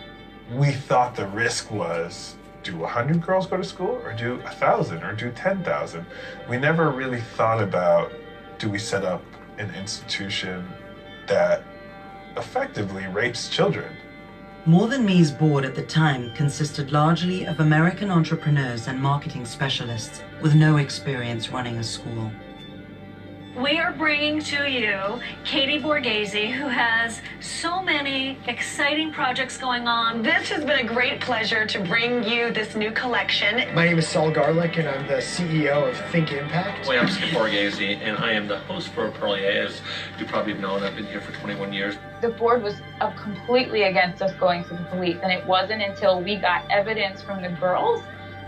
We thought the risk was, do 100 girls go to school, or do 1,000, or do 10,000? We never really thought about, do we set up an institution that effectively rapes children? More Than Me's board at the time consisted largely of American entrepreneurs and marketing specialists with no experience running a school. We are bringing to you Katie Borghese, who has so many exciting projects going on. This has been a great pleasure to bring you this new collection. My name is Saul Garlick, and I'm the CEO of Think Impact. Well, I'm Skip Borghese, and I am the host for Perlier. As you probably have known, I've been here for 21 years. The board was completely against us going to the police, and it wasn't until we got evidence from the girls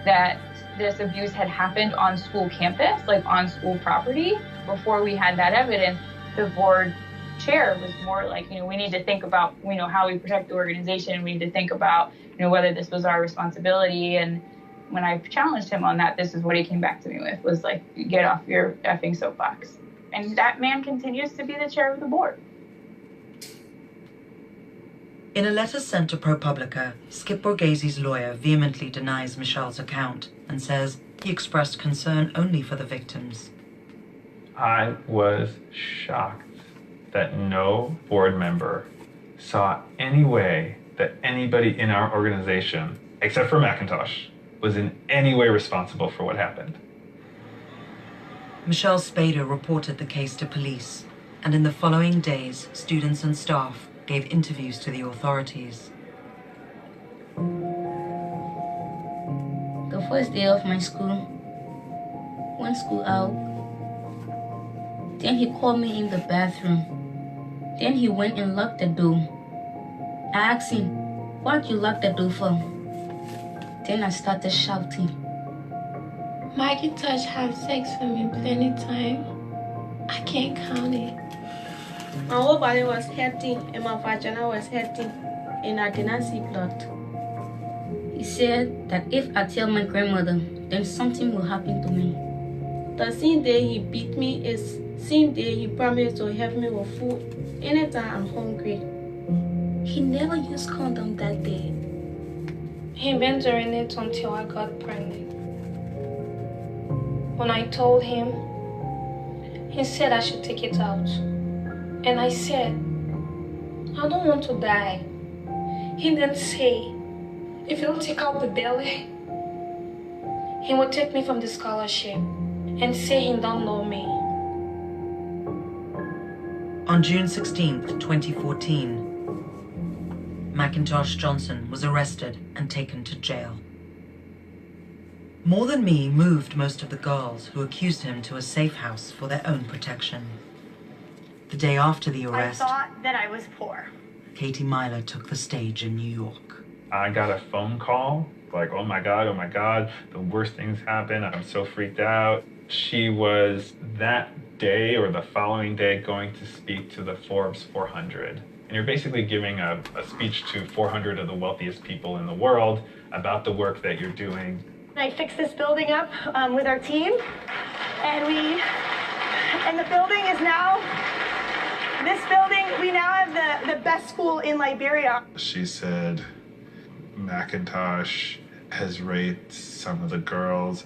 that this abuse had happened on school campus, like on school property. Before we had that evidence, the board chair was more like, we need to think about, how we protect the organization. We need to think about, whether this was our responsibility. And when I challenged him on that, this is what he came back to me with, was like, get off your effing soapbox. And that man continues to be the chair of the board. In a letter sent to ProPublica, Skip Borghese's lawyer vehemently denies Michelle's account and says he expressed concern only for the victims. I was shocked that no board member saw any way that anybody in our organization, except for McIntosh, was in any way responsible for what happened. Michelle Spader reported the case to police, and in the following days, students and staff gave interviews to the authorities. The first day of my school, went school out. Then he called me in the bathroom. Then he went and locked the door. I asked him, "Why'd you lock the door for?" Then I started shouting. Macintosh have sex with me plenty time. I can't count it. My whole body was hurting and my vagina was hurting and I did not see blood. He said that if I tell my grandmother, then something will happen to me. The same day he beat me is same day he promised to help me with food anytime I'm hungry. He never used condom that day. He been doing it until I got pregnant. When I told him, he said I should take it out. And I said, I don't want to die. He then say, if you don't take out the belly, he will take me from the scholarship and say he don't know me. On June 16th, 2014, Macintosh Johnson was arrested and taken to jail. More Than Me moved most of the girls who accused him to a safe house for their own protection. The day after the arrest, I thought that I was poor. Katie Myler took the stage in New York. I got a phone call, like, oh my God, the worst things happened, I'm so freaked out. She was that day or the following day going to speak to the Forbes 400. And you're basically giving a speech to 400 of the wealthiest people in the world about the work that you're doing. I fixed this building up with our team, and the building is now, we now have the best school in Liberia. She said Macintosh has raped some of the girls.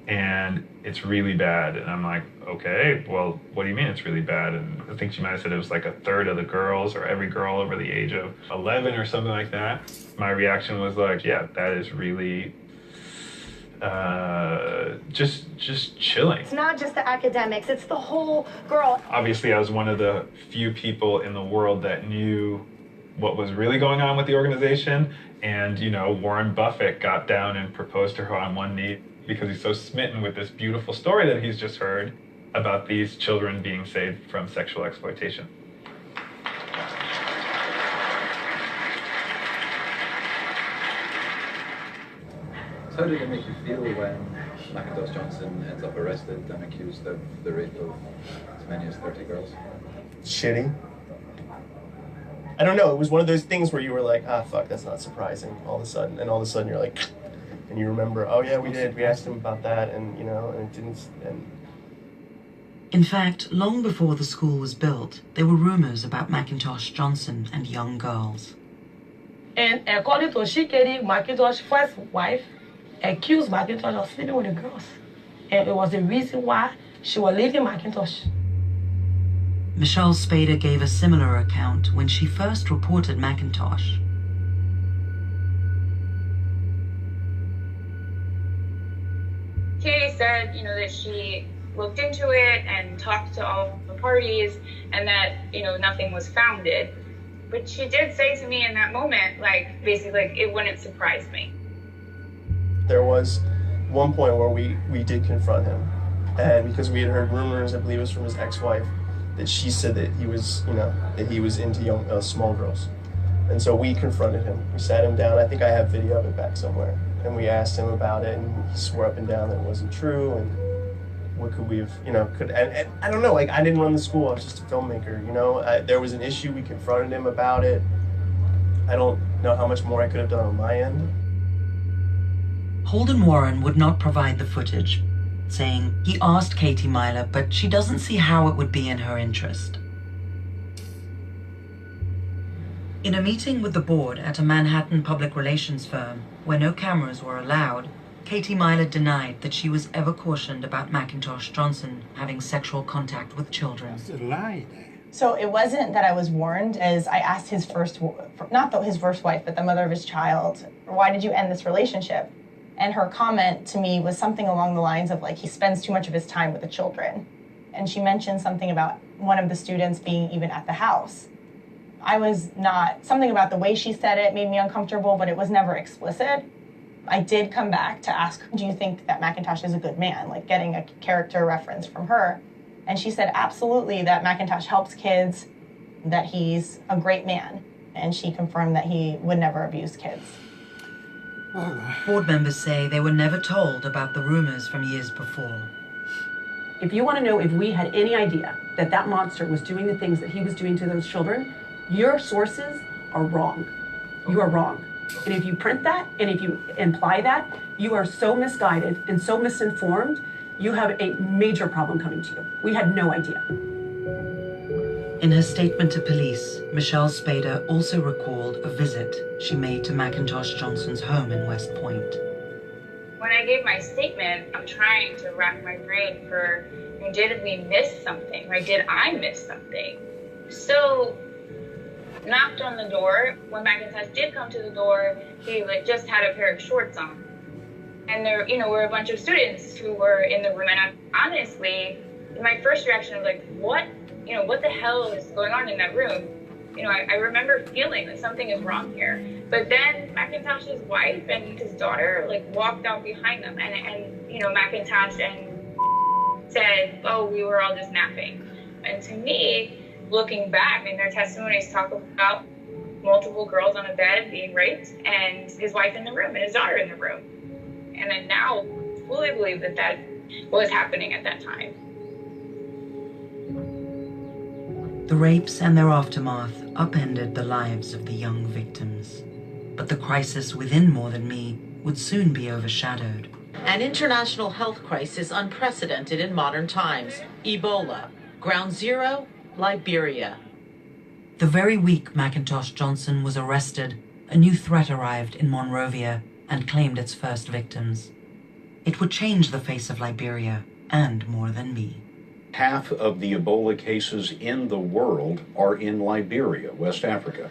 And it's really bad. And I'm like, okay, well, what do you mean it's really bad? And I think she might have said it was like a third of the girls or every girl over the age of 11 or something like that. My reaction was like, yeah, that is really just chilling. It's not just the academics, it's the whole girl. Obviously, I was one of the few people in the world that knew what was really going on with the organization. And, Warren Buffett got down and proposed to her on one knee because he's so smitten with this beautiful story that he's just heard about these children being saved from sexual exploitation. So how did it make you feel when Macintosh Johnson ends up arrested and accused of the rape of as many as 30 girls? Shitty. I don't know, it was one of those things where you were like, fuck, that's not surprising, all of a sudden. And all of a sudden you're like, and you remember, oh yeah, we asked him about that, and and it didn't, and... In fact, long before the school was built, there were rumors about Macintosh Johnson and young girls. And according to Shikeri, Macintosh's first wife accused Macintosh of sleeping with the girls. And it was the reason why she was leaving Macintosh. Michelle Spader gave a similar account when she first reported Macintosh. Katie said, that she looked into it and talked to all the parties and that, nothing was founded. But she did say to me in that moment, basically, it wouldn't surprise me. There was one point where we did confront him. And because we had heard rumors, I believe it was from his ex-wife, that she said that he was, that he was into young, small girls. And so we confronted him. We sat him down. I think I have video of it back somewhere. And we asked him about it, and he swore up and down that it wasn't true, and what could we have, and I don't know, like, I didn't run the school, I was just a filmmaker, there was an issue, we confronted him about it. I don't know how much more I could have done on my end. Holden Warren would not provide the footage, saying he asked Katie Myler, but she doesn't see how it would be in her interest. In a meeting with the board at a Manhattan public relations firm, where no cameras were allowed, Katie Myler denied that she was ever cautioned about Macintosh Johnson having sexual contact with children. That's a lie. So it wasn't that I was warned, as I asked his his first wife, but the mother of his child, why did you end this relationship? And her comment to me was something along the lines of, like, he spends too much of his time with the children. And she mentioned something about one of the students being even at the house. I was not, something about the way she said it made me uncomfortable, but it was never explicit. I did come back to ask, do you think that Macintosh is a good man? Like, getting a character reference from her. And she said, absolutely, that Macintosh helps kids, that he's a great man. And she confirmed that he would never abuse kids. Board members say they were never told about the rumors from years before. If you want to know if we had any idea that that monster was doing the things that he was doing to those children, your sources are wrong. You are wrong. And if you print that, and if you imply that, you are so misguided and so misinformed, you have a major problem coming to you. We had no idea. In her statement to police, Michelle Spader also recalled a visit she made to Macintosh Johnson's home in West Point. When I gave my statement, I'm trying to rack my brain for, did we miss something? Right? Did I miss something? So, knocked on the door. When Macintosh did come to the door, he just had a pair of shorts on. And there, were a bunch of students who were in the room. And honestly, my first reaction was like, what the hell is going on in that room? I remember feeling that something is wrong here. But then Macintosh's wife and his daughter walked out behind them, and Macintosh and said, "Oh, we were all just napping." And to me, looking back, their testimonies talk about multiple girls on a bed being raped, and his wife in the room and his daughter in the room. And I now fully believe that was happening at that time. The rapes and their aftermath upended the lives of the young victims. But the crisis within More Than Me would soon be overshadowed. An international health crisis unprecedented in modern times. Ebola. Ground zero, Liberia. The very week Macintosh Johnson was arrested, a new threat arrived in Monrovia and claimed its first victims. It would change the face of Liberia and More Than Me. Half of the Ebola cases in the world are in Liberia, West Africa.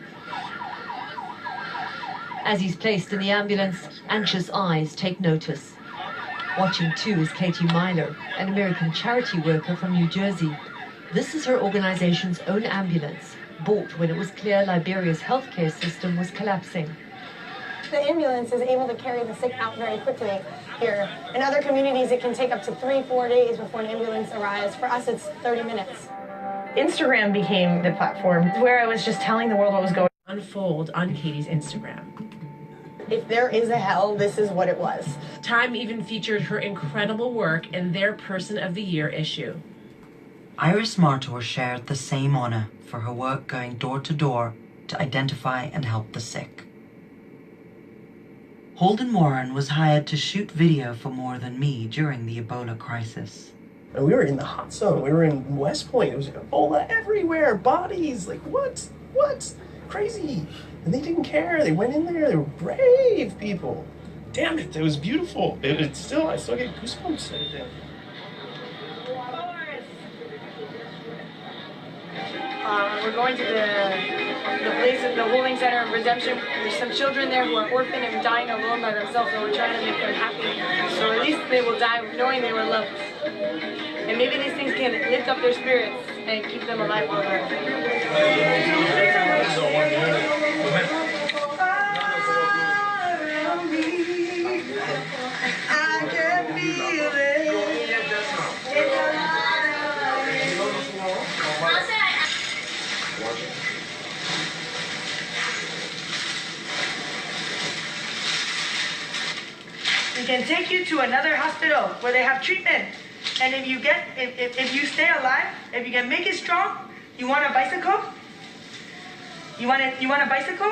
As he's placed in the ambulance, anxious eyes take notice. Watching too is Katie Myler, an American charity worker from New Jersey. This is her organization's own ambulance, bought when it was clear Liberia's healthcare system was collapsing. The ambulance is able to carry the sick out very quickly here. In other communities, it can take up to 3-4 days before an ambulance arrives. For us, it's 30 minutes. Instagram became the platform where I was just telling the world what was going on. Unfold on Katie's Instagram. If there is a hell, this is what it was. Time even featured her incredible work in their Person of the Year issue. Iris Martor shared the same honor for her work going door to door to identify and help the sick. Holden Warren was hired to shoot video for More Than Me during the Ebola crisis. And we were in the hot zone. We were in West Point. It was Ebola everywhere. Bodies. What? Crazy. And they didn't care. They went in there. They were brave people. Damn it. It was beautiful. I still get goosebumps every day. We're going to the place at the holding center of redemption. There's some children there who are orphaned and dying alone by themselves, so we're trying to make them happy. So at least they will die knowing they were loved. And maybe these things can lift up their spirits and keep them alive longer. we can take you to another hospital where they have treatment. And if you stay alive, if you can make it strong, you want a bicycle? You want a bicycle?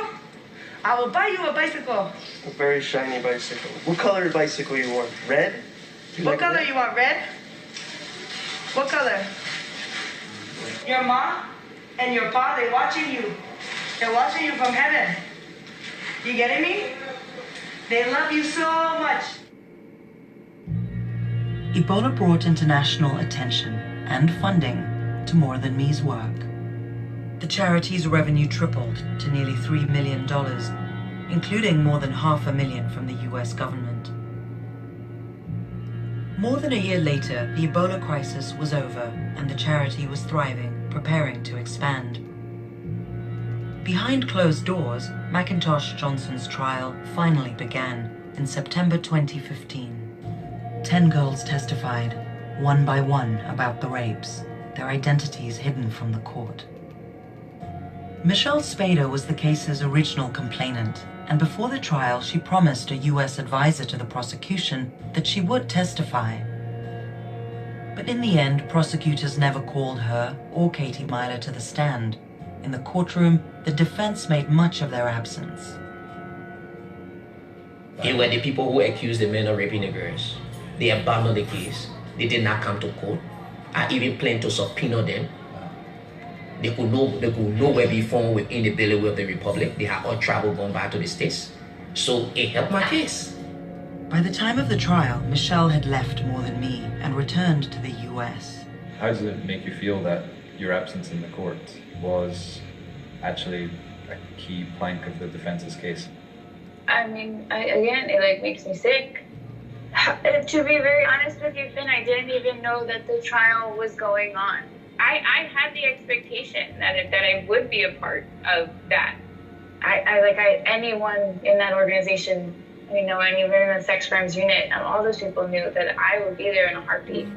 I will buy you a bicycle. A very shiny bicycle. What color bicycle you want? Red? What color you want? Red? What color? Your mom and your pa, they're watching you. They're watching you from heaven. You getting me? They love you so much. Ebola brought international attention and funding to More Than Me's work. The charity's revenue tripled to nearly $3 million, including more than $500,000 from the US government. More than a year later, the Ebola crisis was over and the charity was thriving, preparing to expand. Behind closed doors, Macintosh Johnson's trial finally began in September 2015. 10 girls testified, one by one, about the rapes, their identities hidden from the court. Michelle Spader was the case's original complainant, and before the trial, she promised a US advisor to the prosecution that she would testify. But in the end, prosecutors never called her or Katie Myler to the stand. In the courtroom, the defense made much of their absence. They were the people who accused the men of raping the girls. They abandoned the case. They did not come to court. I even planned to subpoena them. They could nowhere be found within the bailiwick of the Republic. They had all travel gone back to the States. So it helped my case. By the time of the trial, Michelle had left More Than Me and returned to the US. How does it make you feel that your absence in the court was actually a key plank of the defense's case? I mean, again, it makes me sick. To be very honest with you, Finn, I didn't even know that the trial was going on. I had the expectation that I would be a part of that. Anyone in that organization, anyone in the sex crimes unit, all those people knew that I would be there in a heartbeat.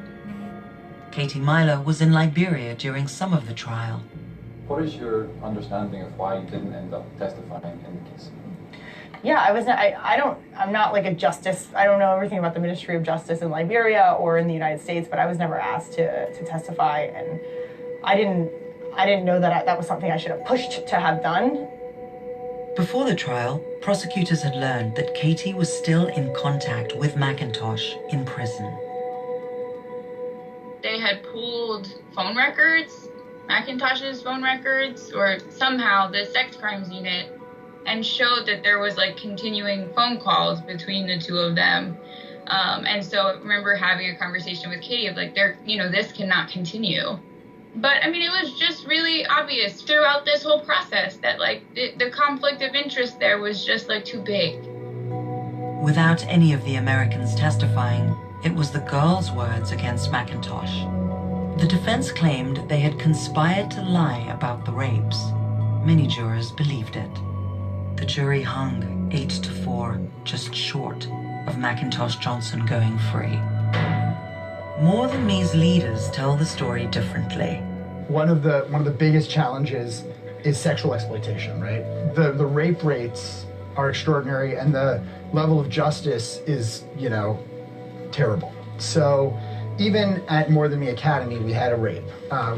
Katie Myler was in Liberia during some of the trial. What is your understanding of why you didn't end up testifying in the case? Yeah, I'm not like a justice. I don't know everything about the Ministry of Justice in Liberia or in the United States, but I was never asked to testify, and I didn't know that was something I should have pushed to have done. Before the trial, prosecutors had learned that Katie was still in contact with Macintosh in prison. They had pulled phone records, Macintosh's phone records, or somehow the sex crimes unit, and showed that there was continuing phone calls between the two of them. And so I remember having a conversation with Katie of this cannot continue. But I mean, it was just really obvious throughout this whole process that the conflict of interest there was just too big. Without any of the Americans testifying, it was the girls' words against Macintosh. The defense claimed they had conspired to lie about the rapes. Many jurors believed it. The jury hung 8-4, just short of Macintosh Johnson going free. More Than Me's leaders tell the story differently. One of the biggest challenges is sexual exploitation, right? The rape rates are extraordinary, and the level of justice is, terrible. So even at More Than Me Academy, we had a rape.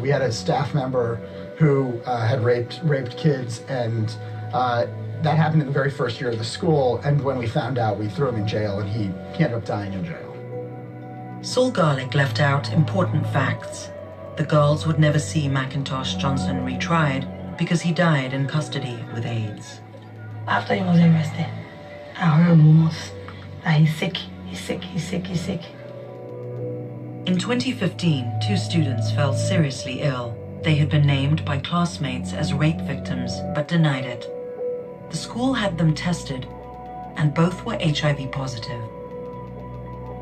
We had a staff member who had raped kids, and that happened in the very first year of the school, and when we found out, we threw him in jail, and he ended up dying in jail. Saul Garlick left out important facts. The girls would never see Macintosh Johnson retried because he died in custody with AIDS. After he was arrested, I heard rumors that he's sick. In 2015, 2 students fell seriously ill. They had been named by classmates as rape victims, but denied it. The school had them tested, and both were HIV positive.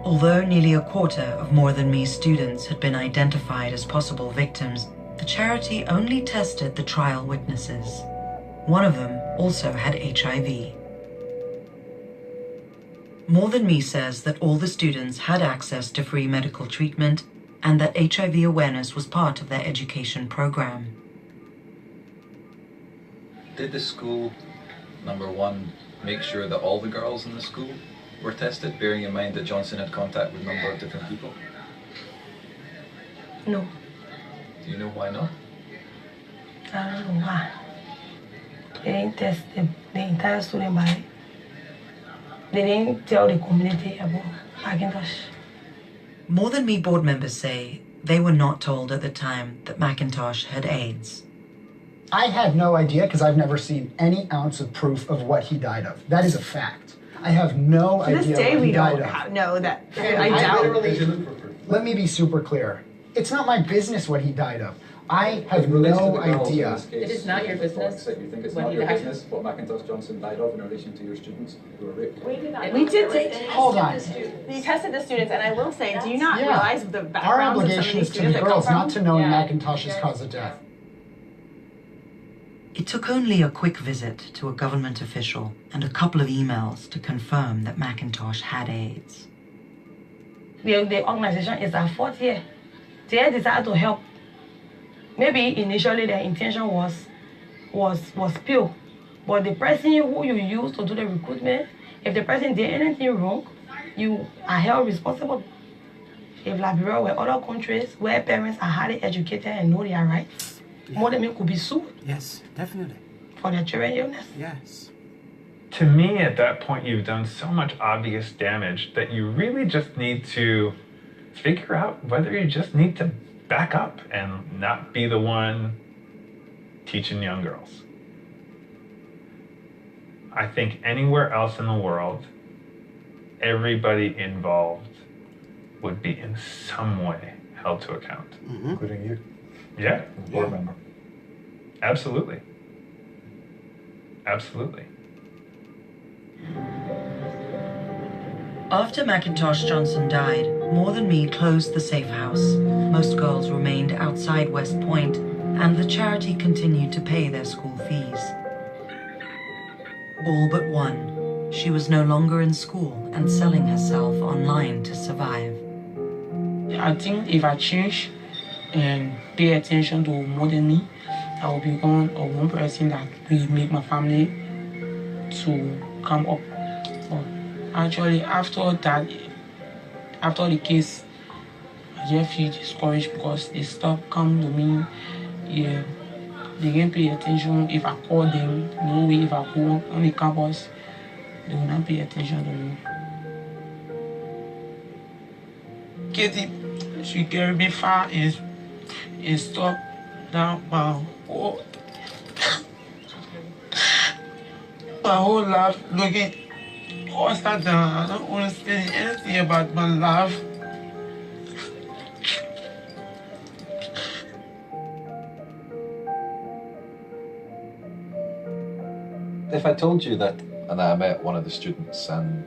Although nearly a quarter of More Than Me students had been identified as possible victims, the charity only tested the trial witnesses. One of them also had HIV. More Than Me says that all the students had access to free medical treatment and that HIV awareness was part of their education program. Did the school, number one, make sure that all the girls in the school were tested, bearing in mind that Johnson had contact with a number of different people? No. Do you know why not? I don't know why. They didn't test the entire student body. They didn't tell the community about Macintosh. More Than Me board members say they were not told at the time that Macintosh had AIDS. I had no idea because I've never seen any ounce of proof of what he died of. That is a fact. I have no To idea this day, what we he died don't of. know that. And I doubt. Let me be super clear. It's not my business what he died of. I have no idea. It is not your business. You think it's not your business what Macintosh Johnson died of in relation to your students who were raped? We did take. Hold on. We tested the students, and I will say, do you not Yeah. realize the Our backgrounds of some of obligation these is to the students that come girls, from? not to knowing Yeah. Macintosh's cause of death. It took only a quick visit to a government official and a couple of emails to confirm that Macintosh had AIDS. The organization is at fault here. They decided to help. Maybe initially their intention was pure, but the person who you use to do the recruitment, if the person did anything wrong, you are held responsible. If Liberia were other countries where parents are highly educated and know their rights, more than me could be sued. Yes, definitely. For their children's illness. Yes. To me, at that point, you've done so much obvious damage that you really just need to figure out whether you just need to back up and not be the one teaching young girls. I think anywhere else in the world, everybody involved would be in some way held to account. Including you. Yeah. Board member. Absolutely. Absolutely. After Macintosh Johnson died, More Than Me closed the safe house. Most girls remained outside West Point, and the charity continued to pay their school fees. All but one. She was no longer in school and selling herself online to survive. I think if I change and pay attention to More Than Me, I will become a one person that will make my family to come up. But actually, after the case, I just feel discouraged because they stopped coming to me. Yeah, they didn't pay attention. If I call them, no way. If I go on the campus, they will not pay attention to me. Katie, she carried me far and stopped down my whole life looking upside down. I don't understand anything about my life. If I told you that, and I met one of the students, and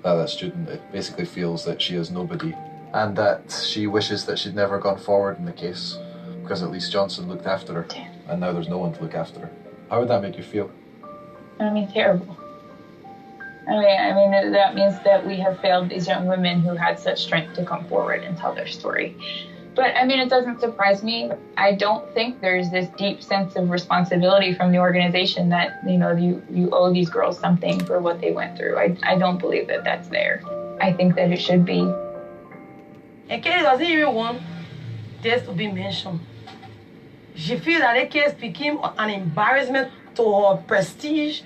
that student basically feels that she is nobody, and that she wishes that she'd never gone forward in the case, because at least Johnson looked after her, and now there's no one to look after her. How would that make you feel? I mean, terrible. I mean, that means that we have failed these young women who had such strength to come forward and tell their story. But I mean, it doesn't surprise me. I don't think there's this deep sense of responsibility from the organization that, you know, you owe these girls something for what they went through. I don't believe that that's there. I think that it should be. And Katie doesn't even want this to be mentioned. She feels that the case became an embarrassment to her prestige.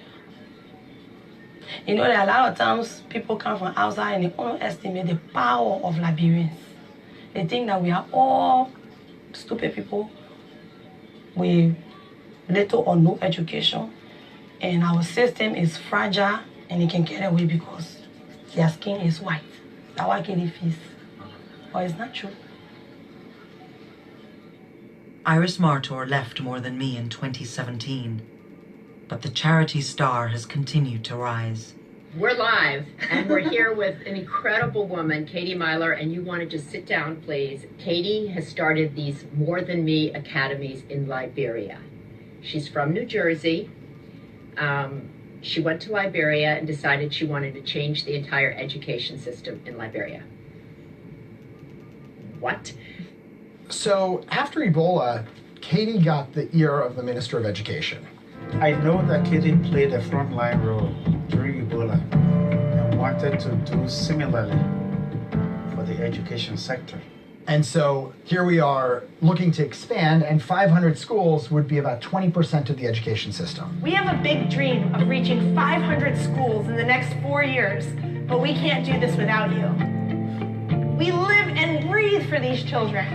You know, there are a lot of times people come from outside and they underestimate the power of Liberians. They think that we are all stupid people with little or no education, and our system is fragile and it can get away because their skin is white. That's why Katie feels. But it's not true. Iris Martor left More Than Me in 2017, but the charity star has continued to rise. We're live, and we're here with an incredible woman, Katie Myler, and you want to just sit down, please. Katie has started these More Than Me academies in Liberia. She's from New Jersey. She went to Liberia and decided she wanted to change the entire education system in Liberia. What? So after Ebola, Katie got the ear of the Minister of Education. I know that Katie played a frontline role during Ebola. And wanted to do similarly for the education sector. And so here we are looking to expand, and 500 schools would be about 20% of the education system. We have a big dream of reaching 500 schools in the next 4 years, but we can't do this without you. We live and breathe for these children.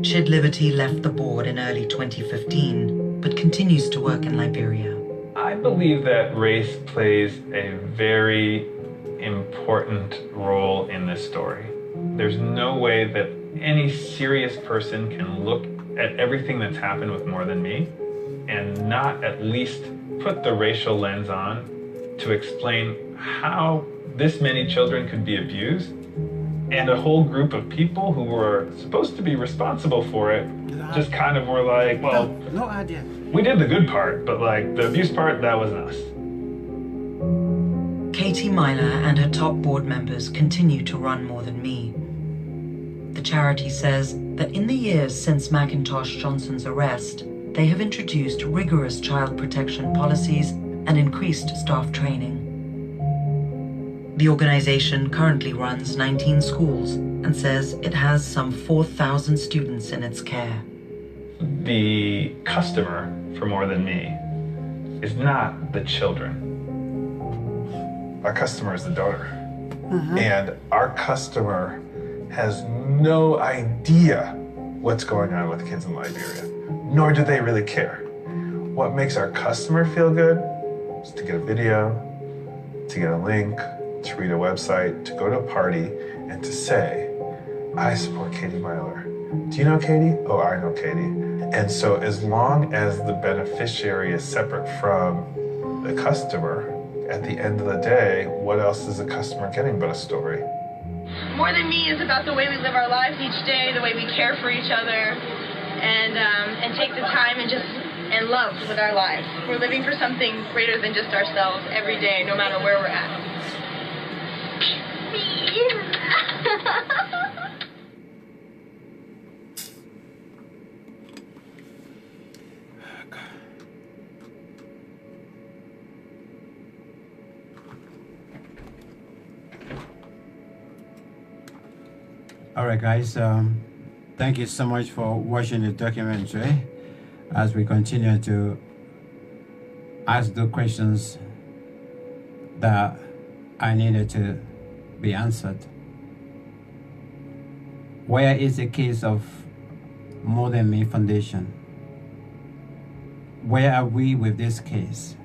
Chid Liberty left the board in early 2015, but continues to work in Liberia. I believe that race plays a very important role in this story. There's no way that any serious person can look at everything that's happened with More Than Me and not at least put the racial lens on to explain how this many children could be abused, and a whole group of people who were supposed to be responsible for it just kind of were like, well, no idea. We did the good part, but like the abuse part, that wasn't us. Katie Myler and her top board members continue to run More Than Me. The charity says that in the years since Macintosh Johnson's arrest, they have introduced rigorous child protection policies and increased staff training. The organization currently runs 19 schools and says it has some 4,000 students in its care. The customer for More Than Me is not the children. Our customer is the donor. And our customer has no idea what's going on with kids in Liberia, nor do they really care. What makes our customer feel good is to get a video, to get a link, to read a website, to go to a party, and to say, I support Katie Myler. Do you know Katie? Oh, I know Katie. And so as long as the beneficiary is separate from the customer, at the end of the day, what else is the customer getting but a story? More Than Me is about the way we live our lives each day, the way we care for each other, and take the time and love with our lives. We're living for something greater than just ourselves every day, no matter where we're at. All right, guys. Thank you so much for watching the documentary. As we continue to ask the questions that I needed to be answered. Where is the case of More Than Me Foundation? Where are we with this case?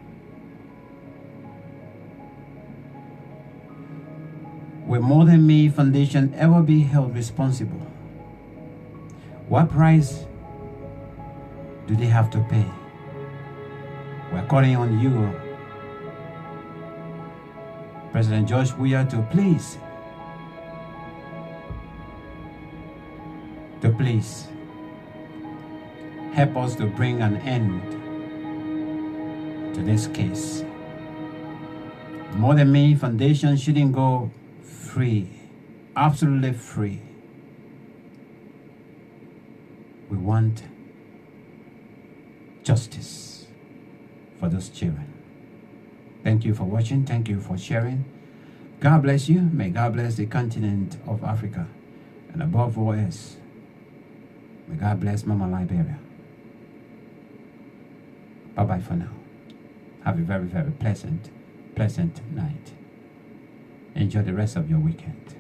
Will More Than Me Foundation ever be held responsible? What price do they have to pay? We're calling on you, President George Weah, to please help us to bring an end to this case. More Than Me Foundation shouldn't go free, absolutely free. We want justice for those children. Thank you for watching. Thank you for sharing. God bless you. May God bless the continent of Africa. And above all else, may God bless Mama Liberia. Bye-bye for now. Have a very, very pleasant night. Enjoy the rest of your weekend.